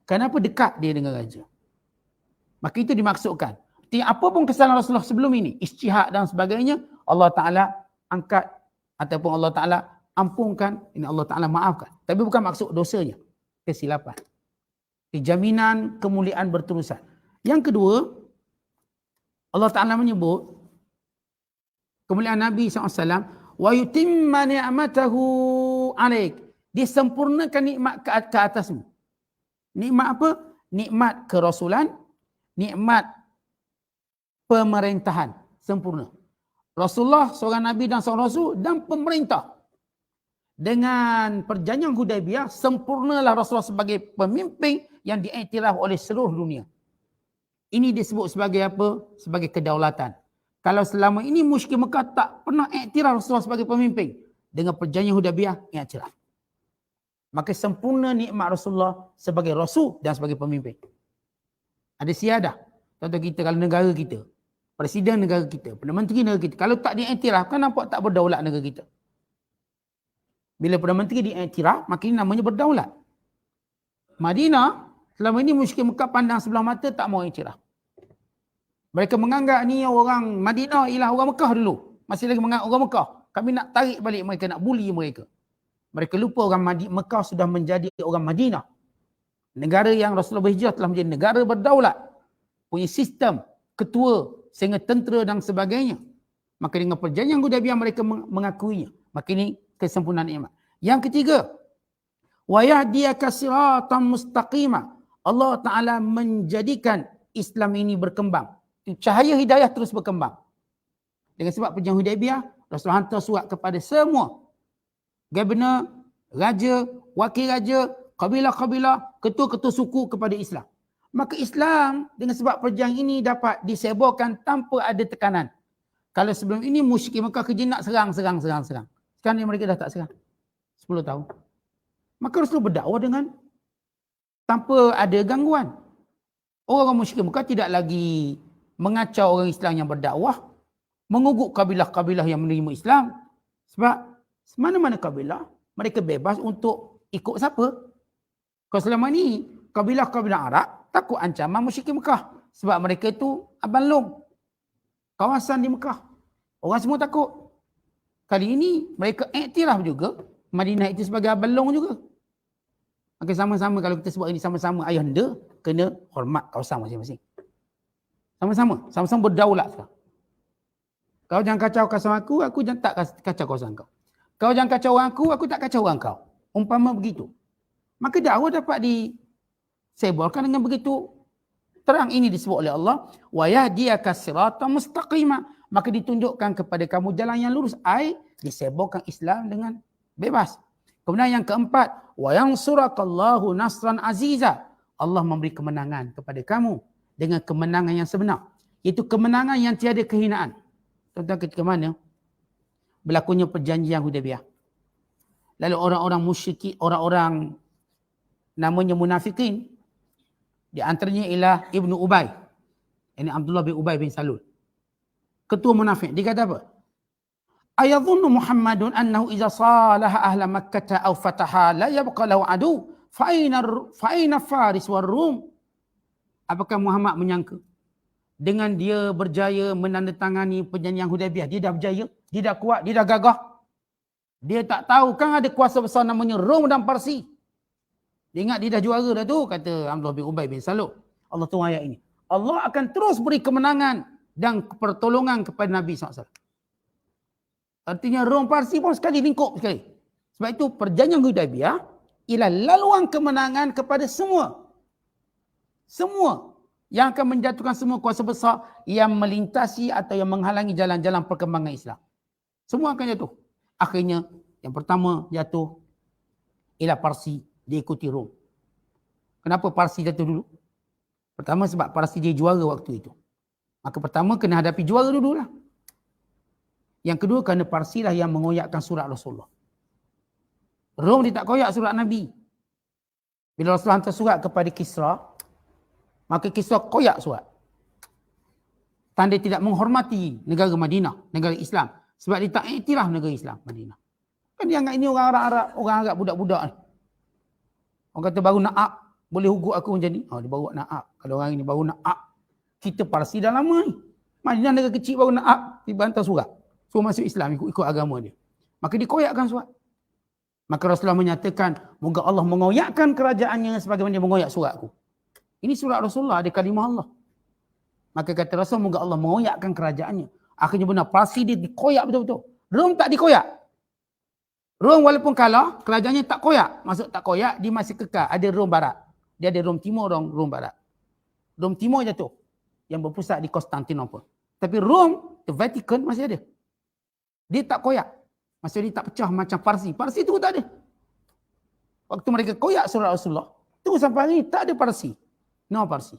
S2: Kenapa dekat dia dengan raja? Maka itu dimaksudkan. Apa pun kesalahan Rasulullah sebelum ini, ijtihad dan sebagainya, Allah Ta'ala angkat ataupun Allah Ta'ala ampunkan, ini Allah Ta'ala maafkan. Tapi bukan maksud dosanya, kesilapan. Jaminan kemuliaan berterusan. Yang kedua, Allah Ta'ala menyebut kemuliaan Nabi SAW, wa yutimma ni'matahu alaik. Dia sempurnakan nikmat ke atasmu. Nikmat apa? Nikmat kerasulan, nikmat pemerintahan sempurna. Rasulullah seorang Nabi dan seorang Rasul dan pemerintah. Dengan perjanjian Hudaibiyah, sempurnalah Rasulullah sebagai pemimpin yang diiktiraf oleh seluruh dunia. Ini disebut sebagai apa? Sebagai kedaulatan. Kalau selama ini musyrik Mekah tak pernah iktiraf Rasulullah sebagai pemimpin, dengan perjanjian Hudaibiyah, iktiraf. Maka sempurna nikmat Rasulullah sebagai Rasul dan sebagai pemimpin. Ada siadah. Contoh kita, kalau negara kita, Presiden negara kita, Perdana Menteri negara kita, kalau tak diiktiraf, kan nampak tak berdaulat negara kita. Bila Perdana Menteri diiktiraf, maka ini namanya berdaulat. Madinah, selama ini musyrik Mekah pandang sebelah mata, tak mau iktiraf. Mereka menganggap ni orang Madinah ialah orang Mekah dulu. Masih lagi menganggap orang Mekah. Kami nak tarik balik mereka, nak bully mereka. Mereka lupa orang Mekah sudah menjadi orang Madinah. Negara yang Rasulullah berhijrah telah menjadi negara berdaulat. Punya sistem, ketua, sehingga tentera dan sebagainya. Maka dengan perjanjian Hudaibiyah mereka mengakuinya. Maka ini kesempurnaan nikmat. Yang ketiga, Wa yahdiyaka siratan mustaqima. Allah Ta'ala menjadikan Islam ini berkembang. Cahaya hidayah terus berkembang. Dengan sebab perjanjian Hudaibiyah, Rasulullah hantar surat kepada semua governor, raja, wakil raja, kabilah-kabilah, ketua-ketua suku kepada Islam. Maka Islam dengan sebab perjanjian ini dapat disebarkan tanpa ada tekanan. Kalau sebelum ini musyrikin Mekah kerja nak serang. Sekarang ni mereka dah tak serang. 10 tahun. Maka Rasulullah berdakwah dengan tanpa ada gangguan. Orang musyrikin Mekah tidak lagi mengacau orang Islam yang berdakwah, mengugut kabilah-kabilah yang menerima Islam. Sebab mana-mana kabilah, mereka bebas untuk ikut siapa. Kalau selama ni, kabilah-kabilah Arab takut ancaman musyrikin Mekah. Sebab mereka itu abang long. Kawasan di Mekah. Orang semua takut. Kali ini, mereka iktiraf juga. Madinah itu sebagai abang long juga. Maka sama-sama, kalau kita sebut ini sama-sama ayahanda, kena hormat kawasan masing-masing. Sama-sama berdaulat sekarang. Kau jangan kacau kawasan aku jangan tak kacau kawasan kau. Kau jangan kacau orang aku tak kacau orang kau. Umpama begitu. Maka dakwah dapat disebarkan dengan begitu terang. Ini disebut oleh Allah, wa yahdiyaka siratan mustaqima. Maka ditunjukkan kepada kamu jalan yang lurus. Disebarkan Islam dengan bebas. Kemudian yang keempat, wa yansurakallahu nasran aziza. Allah memberi kemenangan kepada kamu dengan kemenangan yang sebenar. Iaitu kemenangan yang tiada kehinaan. Tentang ketika mana berlakunya perjanjian Hudaibiyah. Lalu orang-orang musyrikin, orang-orang namanya munafikin, di antaranya ialah Ibnu Ubay. Ini Abdullah bin Ubay bin Salul. Ketua munafik. Dia kata apa? Ayadhunnu Muhammadun annahu idza salaha ahla Makkah aw fataha la yabqa lahu adu fa aina Faris war Rum. Apakah Muhammad menyangka dengan dia berjaya menandatangani perjanjian Hudaibiyah, dia dah berjaya, dia dah kuat, dia dah gagah. Dia tak tahu kan ada kuasa besar namanya Rom dan Parsi. Dia ingat dia dah juara dah tu, kata Abdullah bin Ubay bin Salul. Allah turun ayat ini. Allah akan terus beri kemenangan dan pertolongan kepada Nabi SAW. Artinya Rom Parsi pun sekali lingkup sekali. Sebab itu perjanjian Hudaibiyah ialah laluan kemenangan kepada semua. Semua yang akan menjatuhkan semua kuasa besar yang melintasi atau yang menghalangi jalan-jalan perkembangan Islam. Semua akan jatuh. Akhirnya yang pertama jatuh ialah Parsi, diikuti Rom. Kenapa Parsi jatuh dulu? Pertama sebab Parsi dia juara waktu itu. Maka pertama kena hadapi juara dululah. Yang kedua kerana Parsi lah yang mengoyakkan surat Rasulullah. Rom dia tak koyak surat Nabi. Bila Rasulullah hantar surat kepada Kisra, maka Kisra koyak surat. Tanda tidak menghormati negara Madinah, negara Islam. Sebab dia tak iktiraf negara Islam, Madinah. Kan dia anggap ini orang Arab budak-budak ni. Orang kata baru na'ab, boleh hukum aku macam ni. Dia baru na'ab. Kalau orang ini baru na'ab. Kita Parsi dah lama ni. Madinah negara kecil baru na'ab, tiba hantar surat. So masuk Islam, ikut agama dia. Maka dikoyakkan surat. Maka Rasulullah menyatakan, moga Allah mengoyakkan kerajaannya sebagaimana dia mengoyak suratku. Ini surat Rasulullah, ada kalimah Allah. Maka kata Rasul, moga Allah mengoyakkan kerajaannya. Akhirnya benar, Parsi dia dikoyak betul-betul. Rom tak dikoyak. Rom walaupun kalah, kerajaannya tak koyak. Maksud tak koyak, dia masih kekal. Ada Rom Barat. Dia ada Rom Timur, Rom Barat. Rom Timur jatuh. Yang berpusat di Konstantinopel. Tapi Rom, the Vatican masih ada. Dia tak koyak. Maksudnya dia tak pecah macam Parsi. Parsi tu tak ada. Waktu mereka koyak surat Rasulullah, tu sampai hari ni tak ada Parsi. No Parsi.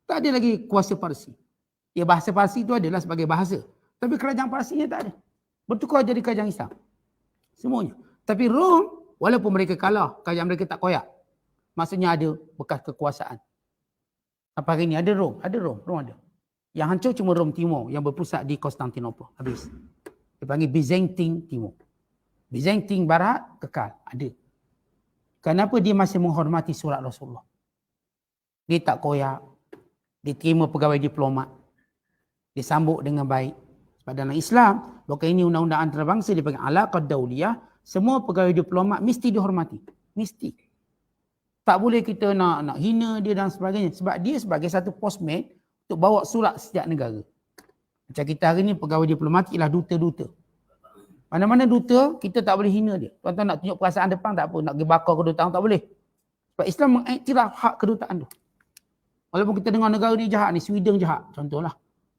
S2: Tak ada lagi kuasa Parsi. Ya bahasa Parsi itu adalah sebagai bahasa. Tapi kerajaan Parsinya tak ada. Bertukar jadi kerajaan Islam. Semuanya. Tapi Rom, walaupun mereka kalah, kerajaan mereka tak koyak. Maksudnya ada bekas kekuasaan. Apa hari ni ada Rom? Ada Rom ada. Yang hancur cuma Rom Timur yang berpusat di Konstantinopel. Habis. Dia panggil Byzantine Timur. Byzantine Barat kekal. Ada. Kenapa dia masih menghormati surat Rasulullah? Dia tak koyak. Dia terima pegawai diplomat. Dia sambut dengan baik. Sebab dalam Islam, bukan ini undang-undang antarabangsa, dia panggil alaqad dauliyah. Semua pegawai diplomat mesti dihormati. Mesti. Tak boleh kita nak hina dia dan sebagainya. Sebab dia sebagai satu postman untuk bawa surat setiap negara. Macam kita hari ni pegawai diplomatik ialah duta-duta. Mana-mana duta, kita tak boleh hina dia. Tuan-tuan nak tunjuk perasaan depan tak apa. Nak pergi bakar kedutaan tak boleh. Sebab Islam mengiktiraf hak kedutaan tu. Walaupun kita dengar negara ni jahat ni, Sweden jahat. Contohlah.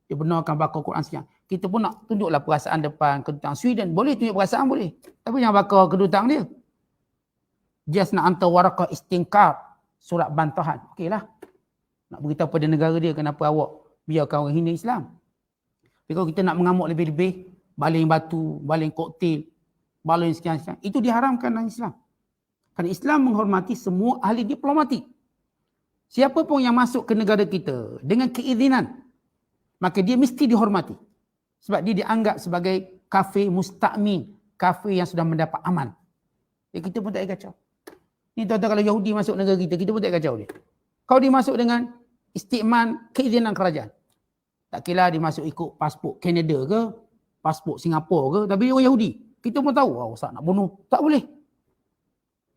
S2: Dia benarkan bakar Quran sekian. Kita pun nak tunjuklah perasaan depan kedutaan Sweden. Boleh tunjuk perasaan boleh. Tapi jangan bakar kedutaan dia. Just nak hantar warakah istingkar. Surat bantahan. Okeylah. Nak beritahu pada negara dia kenapa awak biarkan orang hina Islam. Tapi kalau kita nak mengamuk lebih-lebih, baling batu, baling koktel, baling sekian-sekian, itu diharamkan dalam Islam. Kerana Islam menghormati semua ahli diplomatik. Siapa pun yang masuk ke negara kita dengan keizinan, maka dia mesti dihormati. Sebab dia dianggap sebagai kafir musta'min, kafir yang sudah mendapat aman. Jadi kita pun tak payah kacau. Ni tuan-tuan kalau Yahudi masuk negara kita pun tak payah kacau dia. Kalau dia masuk dengan istikman keizinan kerajaan, tak kira dia masuk ikut pasport Kanada ke, pasport Singapura ke, tapi dia orang Yahudi. Kita pun tahu, Ustaz nak bunuh. Tak boleh.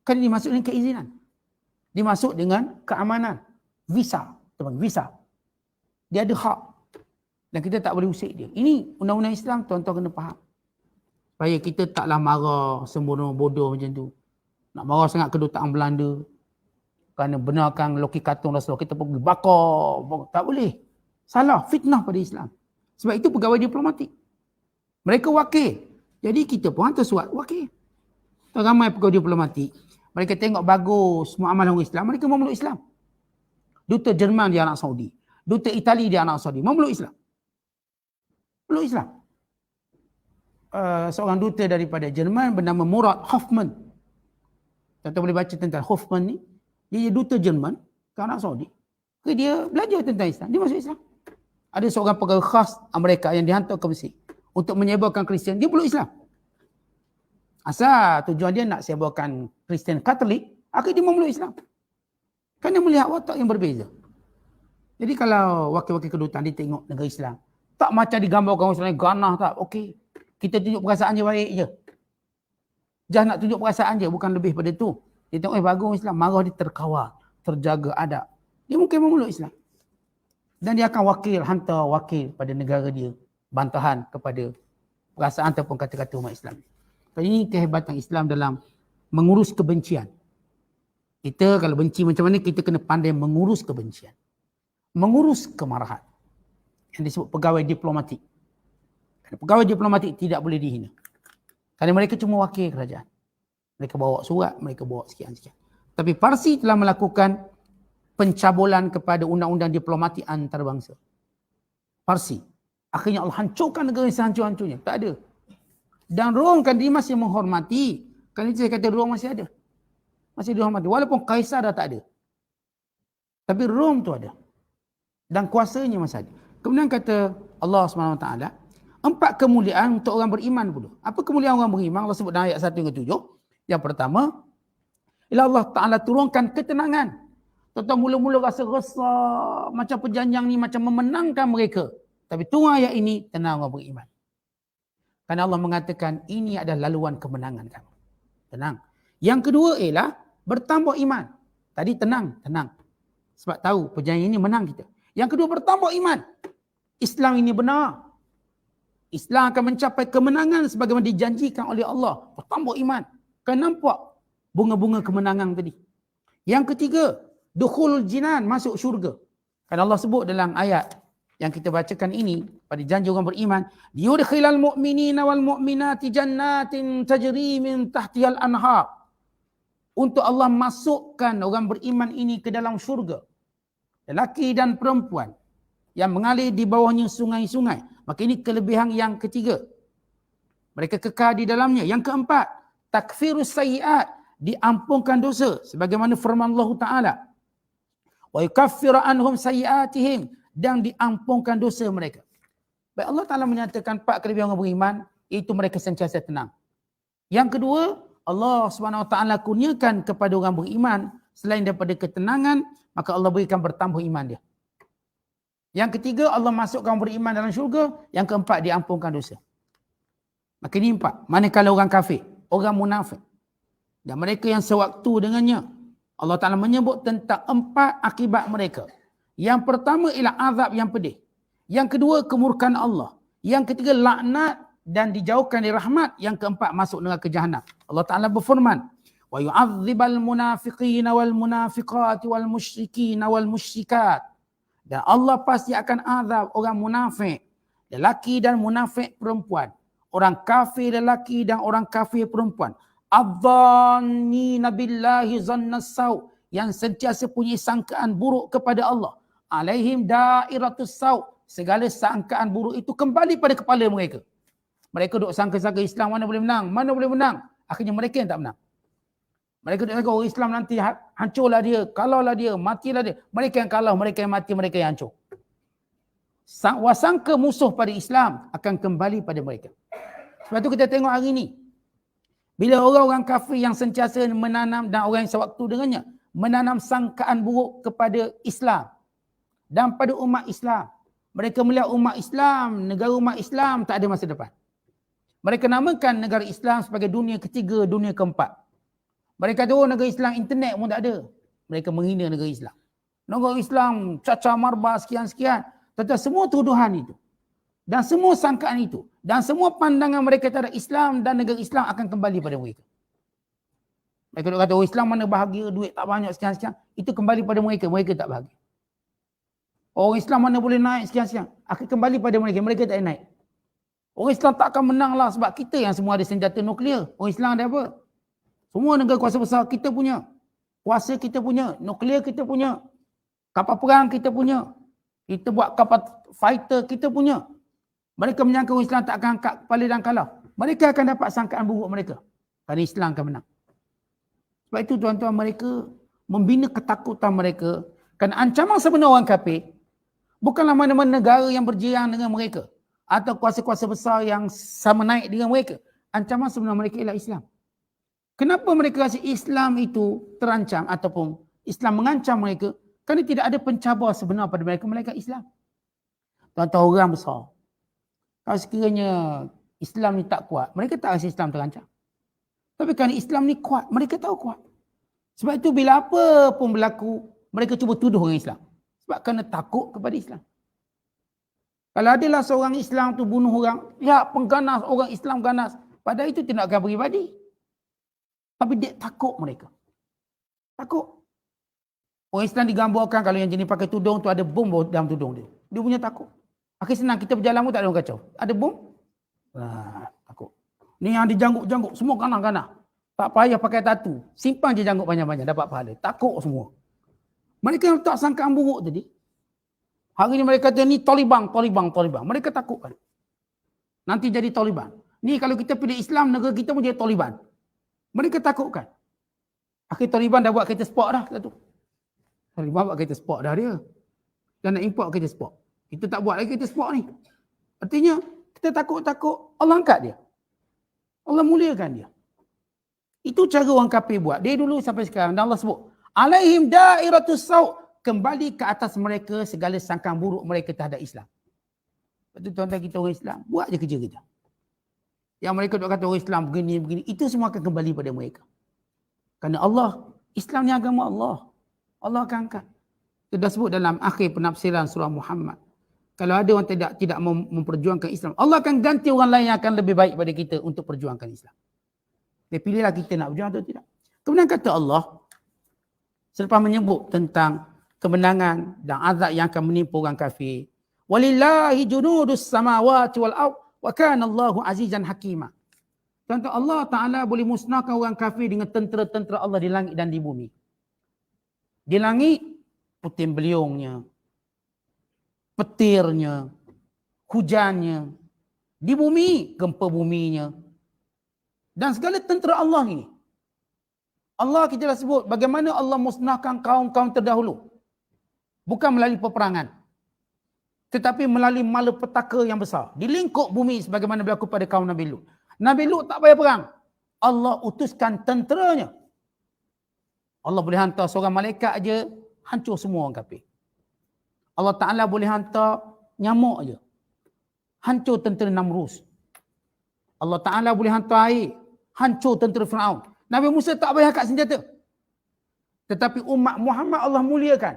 S2: Kan dia masuk dengan keizinan. Dia masuk dengan keamanan. Visa. Visa. Dia ada hak. Dan kita tak boleh usik dia. Ini undang-undang Islam, tuan-tuan kena faham. Supaya kita taklah marah sembrono bodoh macam tu. Nak marah sangat kedutaan Belanda. Kerana benarkan loki katung Rasulullah, kita pergi bakar. Tak boleh. Salah. Fitnah pada Islam. Sebab itu pegawai diplomatik. Mereka wakil. Jadi kita pun hantar surat wakil. Ramai pegawai diplomatik. Mereka tengok bagus muamalah orang Islam. Mereka memeluk Islam. Duta Jerman di Arab Saudi. Duta Itali di Arab Saudi. Memeluk Islam. Memeluk Islam. Seorang duta daripada Jerman bernama Murat Hoffmann. Tuan-tuan boleh baca tentang Hoffmann ni. Dia duta Jerman ke Arab Saudi. Dia belajar tentang Islam. Dia masuk Islam. Ada seorang pegawai khas Amerika yang dihantar ke Mesir untuk menyebarkan Kristian. Dia peluk Islam. Asal tujuan dia nak sebarkan Kristian Katolik, akhirnya dia memeluk Islam. Kerana melihat watak yang berbeza. Jadi kalau wakil-wakil kedutaan dia tengok negara Islam, tak macam digambarkan orang Islam ganah tak. Okey. Kita tunjuk perasaan je baik je. Jangan nak tunjuk perasaan je, bukan lebih pada tu. Dia tengok bagus Islam, marah dia terkawal, terjaga adab. Dia mungkin memeluk Islam. Dan dia akan hantar wakil pada negara dia, bantahan kepada perasaan ataupun kata-kata umat Islam. Ini kehebatan Islam dalam mengurus kebencian. Kita kalau benci macam mana, kita kena pandai mengurus kebencian. Mengurus kemarahan. Yang disebut pegawai diplomatik. Pegawai diplomatik tidak boleh dihina. Kerana mereka cuma wakil kerajaan. Mereka bawa surat, mereka bawa sekian-sekian. Tapi Parsi telah melakukan pencabulan kepada undang-undang diplomatik antarabangsa. Parsi. Akhirnya Allah hancurkan negara yang sehancur-hancurnya. Tak ada. Dan Rom kan dia masih menghormati. Kan itu saya kata Rom masih ada. Masih dihormati. Walaupun Kaisar dah tak ada. Tapi Rom tu ada. Dan kuasanya masih ada. Kemudian kata Allah SWT, 4 kemuliaan untuk orang beriman pula. Apa kemuliaan orang beriman? Allah sebut dalam ayat 1 hingga 7. Yang pertama, ialah Allah Ta'ala turunkan ketenangan. Tuan-tuan mula-mula rasa resah. Macam perjanjian ni macam memenangkan mereka. Tapi turun ayat ini, tenang orang beriman. Kerana Allah mengatakan ini adalah laluan kemenangan kamu. Tenang. Yang kedua ialah bertambah iman. Tadi tenang. Sebab tahu perjanjian ini menang kita. Yang kedua bertambah iman. Islam ini benar. Islam akan mencapai kemenangan sebagaimana dijanjikan oleh Allah. Bertambah iman. Kan nampak bunga-bunga kemenangan tadi. Yang ketiga, dukhul jinan, masuk syurga. Kan Allah sebut dalam ayat yang kita bacakan ini pada janji orang beriman, yudkhilal mu'minina wal mu'minati jannatin tajri min tahtihal anhar. Untuk Allah masukkan orang beriman ini ke dalam syurga. Lelaki dan perempuan yang mengalir di bawahnya sungai-sungai. Maka ini kelebihan yang ketiga. Mereka kekal di dalamnya. Yang keempat, takfirus sayyiat, diampunkan dosa sebagaimana firman Allah Taala. Wa yukaffiru anhum sayyiatihim, dan diampunkan dosa mereka. Baik, Allah Ta'ala menyatakan 4 kelebihan orang beriman, iaitu mereka sentiasa tenang. Yang kedua, Allah SWT kurniakan kepada orang beriman, selain daripada ketenangan, maka Allah berikan bertambah iman dia. Yang ketiga, Allah masukkan orang beriman dalam syurga. Yang keempat, diampunkan dosa. Maka ini 4. Manakala orang kafir, orang munafik, dan mereka yang sewaktu dengannya, Allah Ta'ala menyebut tentang 4 akibat mereka. Yang pertama ialah azab yang pedih. Yang kedua, kemurkaan Allah. Yang ketiga, laknat dan dijauhkan dari rahmat. Yang keempat, masuk neraka jahanam. Allah Ta'ala berfirman, wa yu'adzibal munafiqina wal munafiqati wal musyrikina wal musyrikat. Dan Allah pasti akan azab orang munafik lelaki dan munafik perempuan, orang kafir lelaki dan orang kafir perempuan, adzannina billahi zannas sau, yang sentiasa punya sangkaan buruk kepada Allah, alaihim dairatus sau, segala sangkaan buruk itu kembali pada kepala mereka. Mereka duk sangka-sangka Islam mana boleh menang, akhirnya mereka yang tak menang. Mereka duk sangka orang Islam nanti hancurlah dia, kalaulah dia, matilah dia. Mereka yang kalah, mereka yang mati, mereka yang hancur. Wasangka musuh pada Islam akan kembali pada mereka. Sebab tu kita tengok hari ni, bila orang-orang kafir yang sentiasa menanam dan orang yang sewaktu dengannya menanam sangkaan buruk kepada Islam dan pada umat Islam. Mereka melihat umat Islam, negara umat Islam tak ada masa depan. Mereka namakan negara Islam sebagai dunia ketiga, dunia keempat. Mereka tahu negara Islam internet pun tak ada. Mereka menghina negara Islam. Negara Islam cacar marba sekian-sekian. Tetapi semua tuduhan itu dan semua sangkaan itu dan semua pandangan mereka terhadap Islam dan negara Islam akan kembali pada mereka. Mereka kata, oh Islam mana bahagia, duit tak banyak sekian-sekian. Itu kembali pada mereka, mereka tak bahagia. Orang Islam mana boleh naik sekian-sekian, akan kembali pada mereka, mereka tak naik. Orang Islam tak akan menang lah sebab kita yang semua ada senjata nuklear. Orang Islam ada apa? Semua negara kuasa besar kita punya. Kuasa kita punya, nuklear kita punya, kapal perang kita punya. Kita buat kapal fighter kita punya. Mereka menyangka orang Islam tak akan angkat kepala dan kalah. Mereka akan dapat sangkaan buruk mereka. Kerana Islam akan menang. Sebab itu tuan-tuan, mereka membina ketakutan mereka. Kerana ancaman sebenar orang kafir bukanlah mana-mana negara yang berjiran dengan mereka. Atau kuasa-kuasa besar yang sama naik dengan mereka. Ancaman sebenar mereka ialah Islam. Kenapa mereka rasa Islam itu terancam ataupun Islam mengancam mereka? Kerana tidak ada pencabar sebenar pada mereka, melainkan Islam. Tuan-tuan, orang besar, kalau sekiranya Islam ni tak kuat, mereka tak rasa Islam terancam. Tapi kerana Islam ni kuat, mereka tahu kuat. Sebab itu bila apa pun berlaku, mereka cuba tuduh orang Islam. Sebab kerana takut kepada Islam. Kalau adalah seorang Islam tu bunuh orang, ya pengganas, orang Islam ganas. Padahal itu tindakan peribadi. Tapi dia takut mereka. Takut. Orang Islam digambarkan kalau yang jenis pakai tudung tu ada bom dalam tudung dia. Dia punya takut. Akhir senang kita berjalan pun tak ada orang kacau. Ada bom? Takut. Ni yang dijanggut-janggut, semua ganas-ganas. Tak payah pakai tatu. Simpan je janggut banyak-banyak, dapat pahala. Takut semua. Mereka yang tak sangkaan buruk tadi. Hari ni mereka kata ni Taliban. Mereka takutkan. Nanti jadi Taliban. Ni kalau kita pilih Islam, negara kita pun jadi Taliban. Mereka takutkan. Akhir Taliban dah buat kereta sport dah. Kata tu. Taliban buat kereta sport dah dia. Dan nak import kereta sport. Kita tak buat lagi kereta sport ni. Artinya, kita takut-takut Allah angkat dia. Allah muliakan dia. Itu cara orang kafir buat. Dia dulu sampai sekarang. Dan Allah sebut, alaihim dairatus sau'. Kembali ke atas mereka segala sangkaan buruk mereka terhadap Islam. Lepas tu tuan-tuan, kita orang Islam, buat je kerja kita. Yang mereka duk kata orang Islam begini, itu semua akan kembali pada mereka. Kerana Allah, Islam ni agama Allah. Allah akan angkat. Kita dah sebut dalam akhir penafsiran surah Muhammad. Kalau ada orang tidak memperjuangkan Islam, Allah akan ganti orang lain yang akan lebih baik pada kita untuk perjuangkan Islam. Dia pilihlah kita nak berjuang atau tidak. Kemudian kata Allah, selepas menyebut tentang kemenangan dan azab yang akan menimpa orang kafir. Walillahi junudus samawati wal ard wa kana Allahu azizan hakima. Tuan-tuan, Allah Ta'ala boleh musnahkan orang kafir dengan tentera-tentera Allah di langit dan di bumi. Di langit, puting beliungnya, petirnya, hujannya. Di bumi, gempa buminya. Dan segala tentera Allah ini. Allah kita dah sebut bagaimana Allah musnahkan kaum-kaum terdahulu. Bukan melalui peperangan. Tetapi melalui malapetaka yang besar. Di lingkup bumi sebagaimana berlaku pada kaum Nabi Lut. Nabi Lut tak payah perang. Allah utuskan tenteranya. Allah boleh hantar seorang malaikat aja, hancur semua orang kafir. Allah Ta'ala boleh hantar nyamuk aja, hancur tentera Namrus. Allah Ta'ala boleh hantar air, hancur tentera Firaun. Nabi Musa tak payah angkat senjata. Tetapi umat Muhammad Allah muliakan.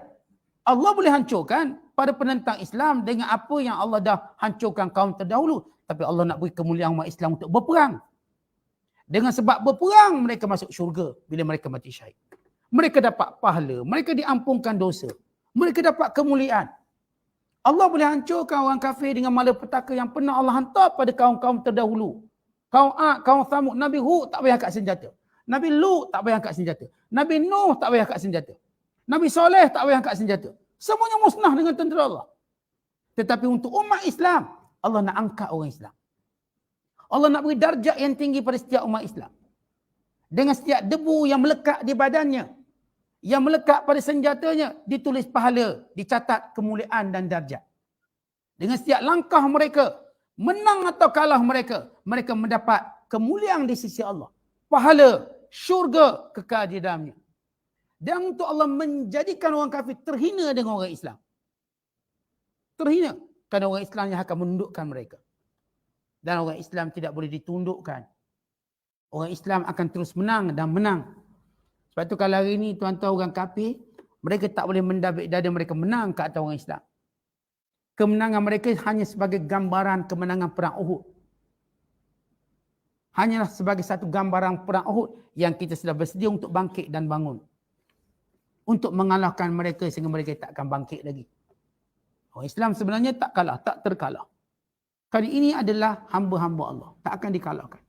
S2: Allah boleh hancurkan pada penentang Islam dengan apa yang Allah dah hancurkan kaum terdahulu. Tapi Allah nak beri kemuliaan umat Islam untuk berperang. Dengan sebab berperang, mereka masuk syurga bila mereka mati syahid. Mereka dapat pahala, mereka diampunkan dosa, mereka dapat kemuliaan. Allah boleh hancurkan orang kafir dengan malapetaka yang pernah Allah hantar pada kaum-kaum terdahulu. Kaum Ad, kaum Thamud, Nabi Hud tak payah angkat senjata. Nabi Lut tak payah angkat senjata. Nabi Nuh tak payah angkat senjata. Nabi Soleh tak payah angkat senjata. Semuanya musnah dengan tentera Allah. Tetapi untuk umat Islam, Allah nak angkat orang Islam. Allah nak beri darjat yang tinggi pada setiap umat Islam. Dengan setiap debu yang melekat di badannya, yang melekat pada senjatanya, ditulis pahala, dicatat kemuliaan dan darjat. Dengan setiap langkah mereka, menang atau kalah mereka, mereka mendapat kemuliaan di sisi Allah. Pahala, syurga, kekal di dalamnya. Dan untuk Allah menjadikan orang kafir terhina dengan orang Islam. Terhina. Kerana orang Islam yang akan menundukkan mereka. Dan orang Islam tidak boleh ditundukkan. Orang Islam akan terus menang dan menang. Sebab tu kalau hari ini tuan-tuan orang kafir, mereka tak boleh mendabik dada mereka menang ke atas orang Islam. Kemenangan mereka hanya sebagai gambaran kemenangan perang Uhud. Hanyalah sebagai satu gambaran perang Uhud yang kita sudah bersedia untuk bangkit dan bangun. Untuk mengalahkan mereka sehingga mereka tak akan bangkit lagi. Orang Islam sebenarnya tak kalah, tak terkalah. Kerana ini adalah hamba-hamba Allah. Tak akan dikalahkan.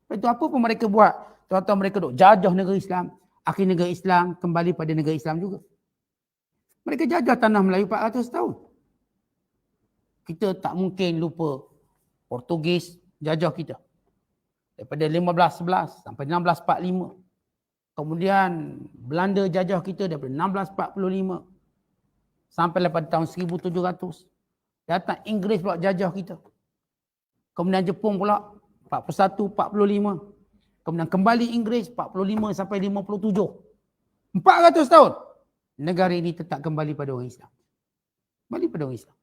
S2: Itu apa pun mereka buat. Tuan-tuan mereka duk jajah negara Islam. Akhir negara Islam kembali pada negara Islam juga. Mereka jajah tanah Melayu 400 tahun. Kita tak mungkin lupa Portugis jajah kita. Daripada 1511 sampai 1645. Kemudian Belanda jajah kita daripada 1645 sampai pada tahun 1700. Datang Inggeris pula jajah kita. Kemudian Jepun pula 41, 45. Kemudian kembali Inggeris 45 sampai 57. 400 tahun. Negara ini tetap kembali pada orang Islam. Kembali pada orang Islam.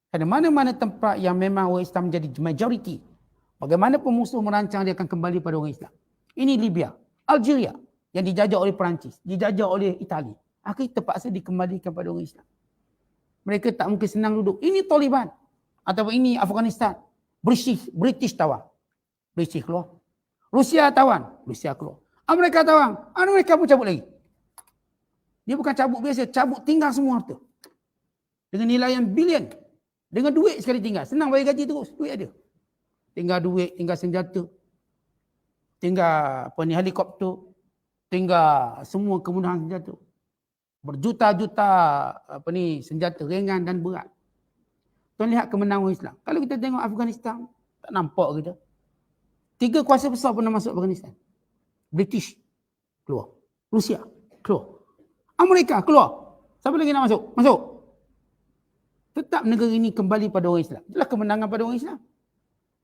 S2: Kerana mana-mana tempat yang memang orang Islam menjadi majoriti, bagaimana pemusuh merancang dia akan kembali pada orang Islam. Ini Libya, Algeria yang dijajah oleh Perancis, dijajah oleh Itali. Akhirnya terpaksa dikembalikan pada orang Islam. Mereka tak mungkin senang duduk. Ini Taliban. Ataupun ini Afghanistan. British tawan. British keluar. Rusia tawan. Rusia keluar. Amerika tawan. Amerika pun cabut lagi. Dia bukan cabut biasa. Cabut tinggal semua harta. Dengan nilai yang bilion. Dengan duit sekali tinggal. Senang bayar gaji terus. Duit ada. Tinggal duit, tinggal senjata. Tinggal helikopter. Tinggal semua kemudahan senjata. Berjuta-juta senjata ringan dan berat. Tuan lihat kemenangan Islam. Kalau kita tengok Afghanistan, tak nampak kita. 3 kuasa besar pernah masuk Afghanistan. British keluar. Rusia keluar. Amerika keluar. Siapa lagi nak masuk? Masuk. Tetap negara ini kembali pada orang Islam. Itulah kemenangan pada orang Islam.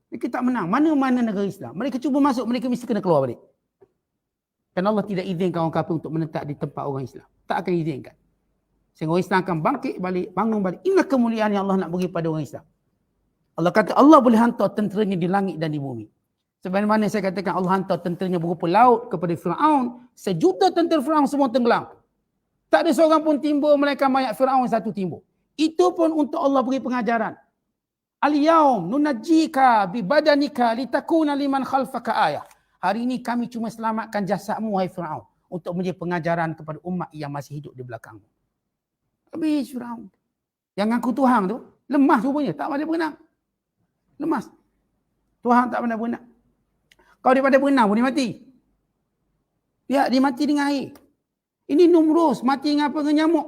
S2: Mereka tak menang. Mana-mana negara Islam. Mereka cuba masuk, mereka mesti kena keluar balik. Dan Allah tidak izinkan orang kafir untuk menetap di tempat orang Islam. Tak akan izinkan. Sehingga orang Islam akan bangkit balik, bangun balik. Inilah kemuliaan yang Allah nak bagi pada orang Islam. Allah kata Allah boleh hantar tenteranya di langit dan di bumi. Sebagaimana saya katakan Allah hantar tenteranya berupa laut kepada Firaun. 1 juta tentera Firaun semua tenggelam. Tak ada seorang pun timbul melainkan mayat Firaun satu timbul. Itu pun untuk Allah beri pengajaran. Al-yaum nunajjika bi badanika litakuna liman khalfaka ayah. Hari ini kami cuma selamatkan jasadmu wahai Firaun untuk menjadi pengajaran kepada umat yang masih hidup di belakangmu. Habis Firaun. Yang ngaku Tuhan tu lemah rupanya, tak pandai berenang. Lemas. Tuhan tak pandai berenang. Kalau dia pandai berenang pun dia mati. Dia mati dengan air. Ini Numrus mati dengan apa? Dengan nyamuk.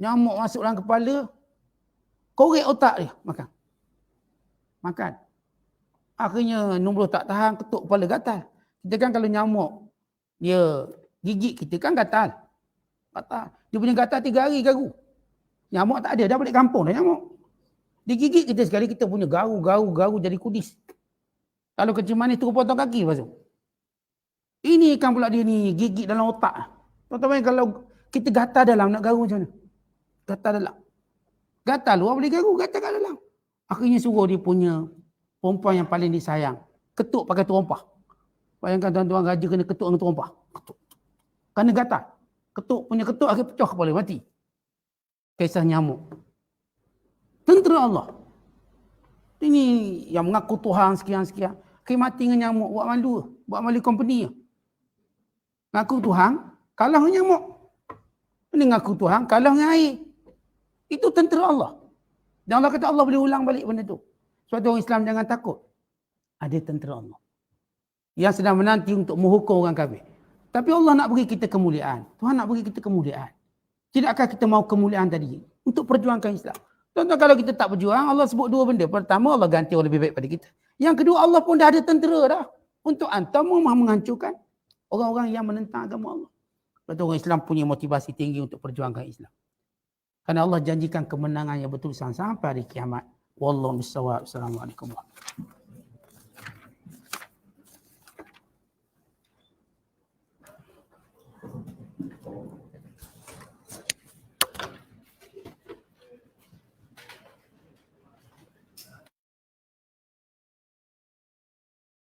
S2: Nyamuk masuk dalam kepala, korek otak dia, makan. Akhirnya Numrus tak tahan, ketuk kepala gatal. Kita kan kalau nyamuk dia gigit kita kan gatal. Dia punya gatal 3 hari garu. Nyamuk tak ada, dah balik kampung dah nyamuk. Dia gigit kita sekali, kita punya garu jadi kudis. Kalau kecil manis tu potong kaki lepas tu. Ini kan pula dia ni gigit dalam otak. Tuan-tuan kalau kita gatal dalam nak garu macam mana? Gatal dalam. Gatal luar boleh garu, gatal kat dalam. Akhirnya suruh dia punya perempuan yang paling disayang ketuk pakai terompah. Bayangkan tuan-tuan raja kena ketuk dengan terompah. Ketuk. Kerana gatal. Ketuk akhirnya pecah kepala, mati. Kisah nyamuk. Tentera Allah. Ini yang mengaku Tuhan sekian-sekian. Mati dengan nyamuk, buat malu company. Ngaku Tuhan, kalah dengan nyamuk. Ini ngaku Tuhan, kalah dengan air. Itu tentera Allah. Dan Allah kata Allah boleh ulang balik benda tu. Sebab tu orang Islam jangan takut. Ada tentera Allah yang sedang menanti untuk menghukum orang kafir. Tapi Allah nak beri kita kemuliaan. Tuhan nak beri kita kemuliaan. Tidakkah kita mau kemuliaan tadi? Untuk perjuangkan Islam. Contoh kalau kita tak berjuang, Allah sebut dua benda. Pertama, Allah ganti orang lebih baik pada kita. Yang kedua, Allah pun dah ada tentera dah. Untuk antam menghancurkan orang-orang yang menentang agama Allah. Sebab tu orang Islam punya motivasi tinggi untuk perjuangkan Islam. Kerana Allah janjikan kemenangan yang betul sampai hari kiamat. Wallahu bissawab. Assalamualaikum warahmatullahi wabarakatuh.